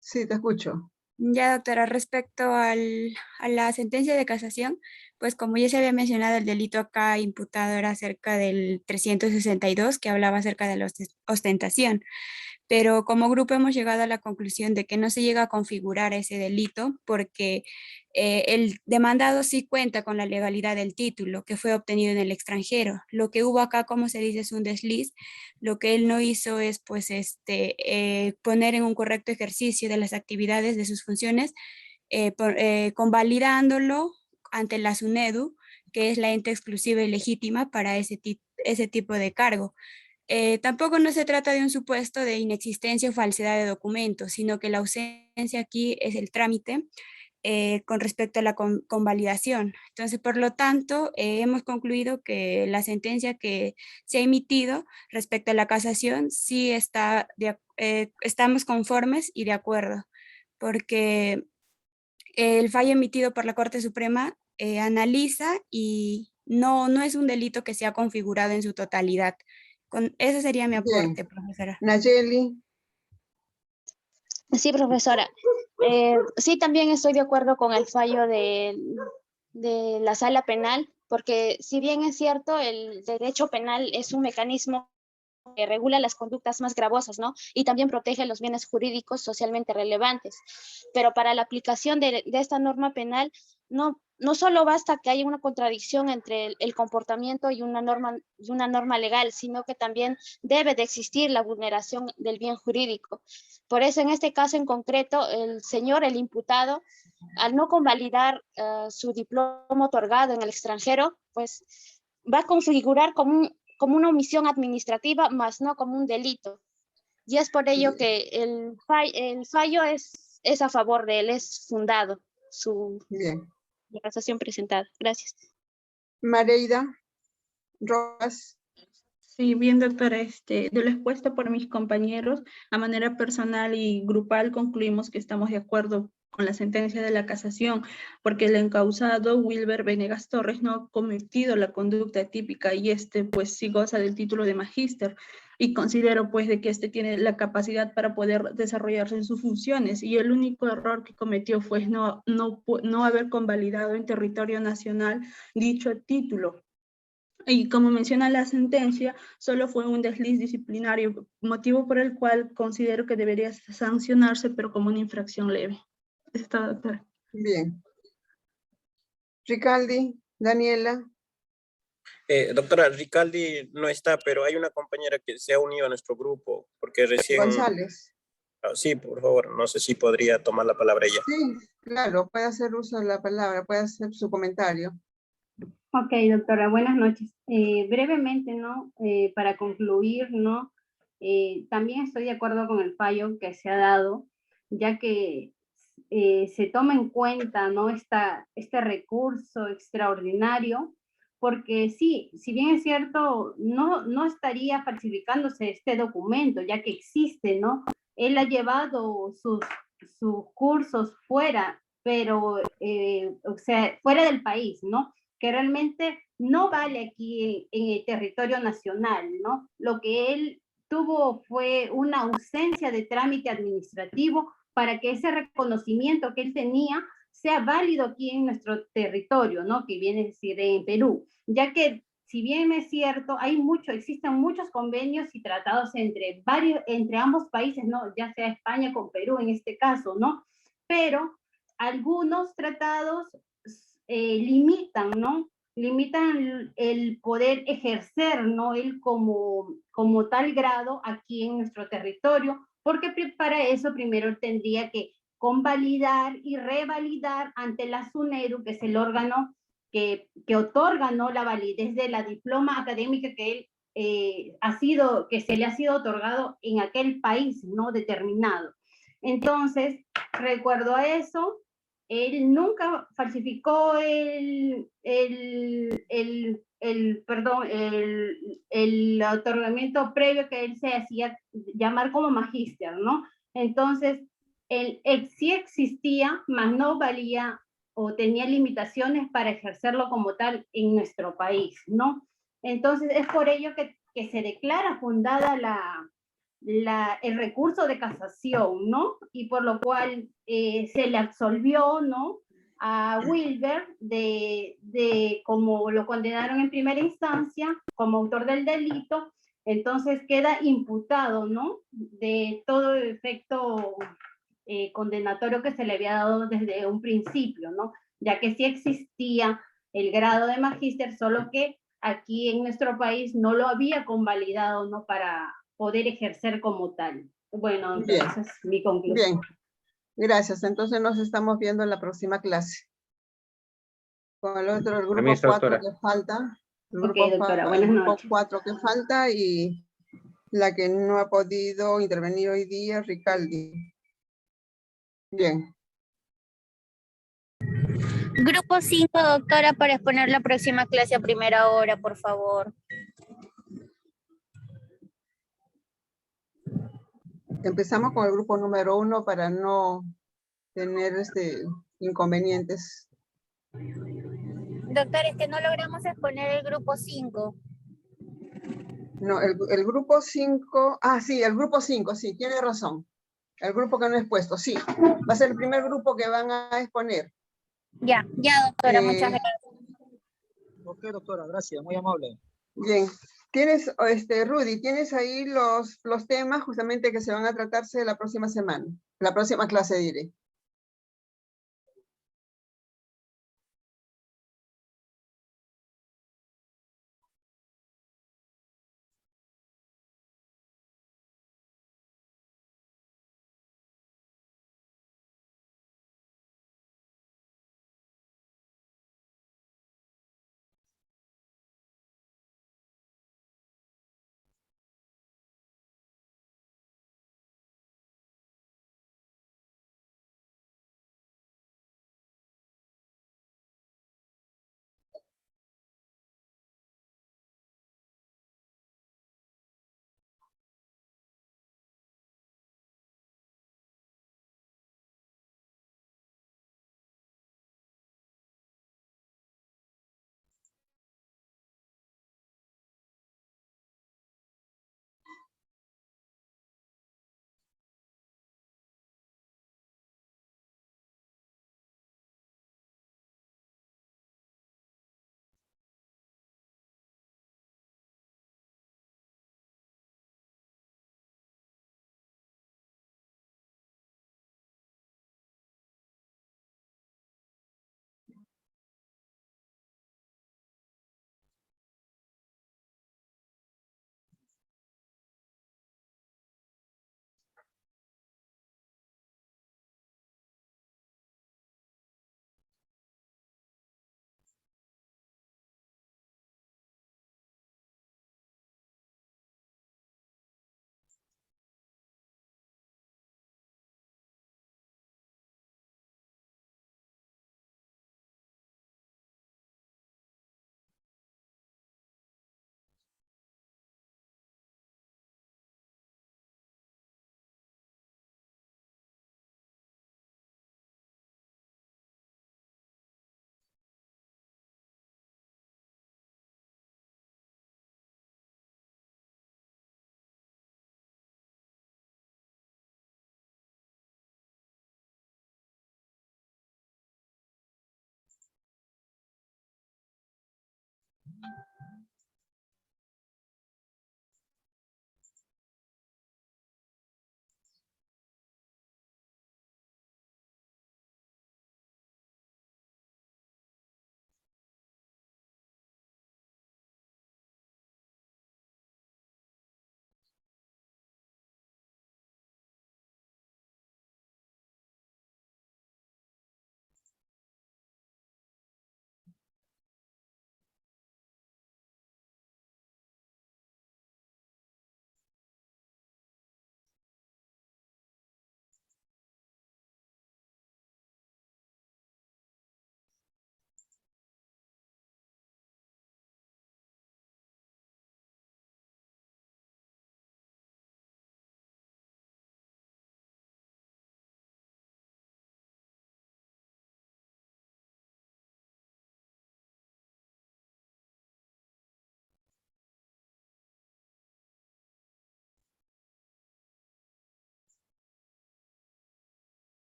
Sí, te escucho. Ya, doctora, respecto a la sentencia de casación, pues como ya se había mencionado, el delito acá imputado era acerca del 362, que hablaba acerca de la ostentación. Pero como grupo hemos llegado a la conclusión de que no se llega a configurar ese delito porque el demandado sí cuenta con la legalidad del título que fue obtenido en el extranjero. Lo que hubo acá, como se dice, es un desliz. Lo que él no hizo es pues poner en un correcto ejercicio de las actividades de sus funciones, convalidándolo ante la SUNEDU, que es la ente exclusiva y legítima para ese tipo de cargo. Tampoco no se trata de un supuesto de inexistencia o falsedad de documentos, sino que la ausencia aquí es el trámite con respecto a la convalidación. Entonces, por lo tanto, hemos concluido que la sentencia que se ha emitido respecto a la casación sí estamos conformes y de acuerdo, porque el fallo emitido por la Corte Suprema analiza y no es un delito que se ha configurado en su totalidad. Ese sería mi aporte, profesora. Nayeli. Sí, profesora. Sí, también estoy de acuerdo con el fallo de la sala penal, porque si bien es cierto, el derecho penal es un mecanismo que regula las conductas más gravosas, ¿no? Y también protege los bienes jurídicos socialmente relevantes. Pero para la aplicación de esta norma penal, no solo basta que haya una contradicción entre el comportamiento y una norma legal, sino que también debe de existir la vulneración del bien jurídico. Por eso, en este caso en concreto, el imputado, al no convalidar su diploma otorgado en el extranjero, pues va a configurar como una omisión administrativa, más no como un delito. Y es por ello que el fallo es a favor de él, es fundado la casación presentada. Gracias. Mareida Rojas. Sí, bien, doctora, de lo expuesto por mis compañeros, a manera personal y grupal, concluimos que estamos de acuerdo con la sentencia de la casación, porque el encausado Wilber Venegas Torres no ha cometido la conducta típica y pues sí goza del título de magíster, y considero pues de que tiene la capacidad para poder desarrollarse en sus funciones, y el único error que cometió fue no haber convalidado en territorio nacional dicho título. Y como menciona la sentencia, solo fue un desliz disciplinario, motivo por el cual considero que debería sancionarse, pero como una infracción leve. Eso está, doctora. Bien. Ricaldi, Daniela. Doctora, Ricaldi no está, pero hay una compañera que se ha unido a nuestro grupo, porque recién... González. Sí, por favor, no sé si podría tomar la palabra ella. Sí, claro, puede hacer uso de la palabra, puede hacer su comentario. Ok, doctora, buenas noches. Brevemente, ¿no? Para concluir, ¿no? También estoy de acuerdo con el fallo que se ha dado, ya que se toma en cuenta, ¿no? Este recurso extraordinario, porque sí, si bien es cierto, no estaría falsificándose este documento, ya que existe, ¿no? Él ha llevado sus cursos fuera, pero, o sea, fuera del país, ¿no? Que realmente no vale aquí en el territorio nacional, ¿no? Lo que él tuvo fue una ausencia de trámite administrativo para que ese reconocimiento que él tenía sea válido aquí en nuestro territorio, ¿no? Que viene a decir en Perú, ya que si bien es cierto, existen muchos convenios y tratados entre ambos países, ¿no? Ya sea España con Perú en este caso, ¿no? Pero algunos tratados limitan, ¿no? Limitan el poder ejercer, ¿no? Él como tal grado aquí en nuestro territorio, porque para eso primero tendría que convalidar y revalidar ante la SUNEDU, que es el órgano que otorga, ¿no? La validez de la diploma académica que él que se le ha sido otorgado en aquel país, ¿no? Determinado. Entonces, recuerdo a eso, él nunca falsificó el otorgamiento previo que él se hacía llamar como magíster, ¿no? Entonces, él sí existía, mas no valía o tenía limitaciones para ejercerlo como tal en nuestro país, ¿no? Entonces, es por ello que se declara fundada el recurso de casación, ¿no? Y por lo cual se le absolvió, ¿no? A Wilber de como lo condenaron en primera instancia como autor del delito, entonces queda imputado, ¿no? De todo el efecto condenatorio que se le había dado desde un principio, ¿no? Ya que sí existía el grado de magíster, solo que aquí en nuestro país no lo había convalidado, ¿no? Para poder ejercer como tal. Bueno, entonces esa es mi conclusión. Bien, gracias. Entonces nos estamos viendo en la próxima clase. Con el grupo 4 que falta. El grupo 4 que falta y la que no ha podido intervenir hoy día, Ricaldi. Bien. Grupo 5, doctora, para exponer la próxima clase a primera hora, por favor. Empezamos con el grupo número 1 para no tener inconvenientes. Doctor, es que no logramos exponer el grupo 5. No, el grupo 5, sí, el grupo 5, sí, tiene razón. El grupo que no he expuesto, sí. Va a ser el primer grupo que van a exponer. Ya, doctora, muchas gracias. Ok, doctora, gracias, muy amable. Bien, Tienes, Rudy, tienes ahí los temas justamente que se van a tratarse la próxima semana, la próxima clase diré.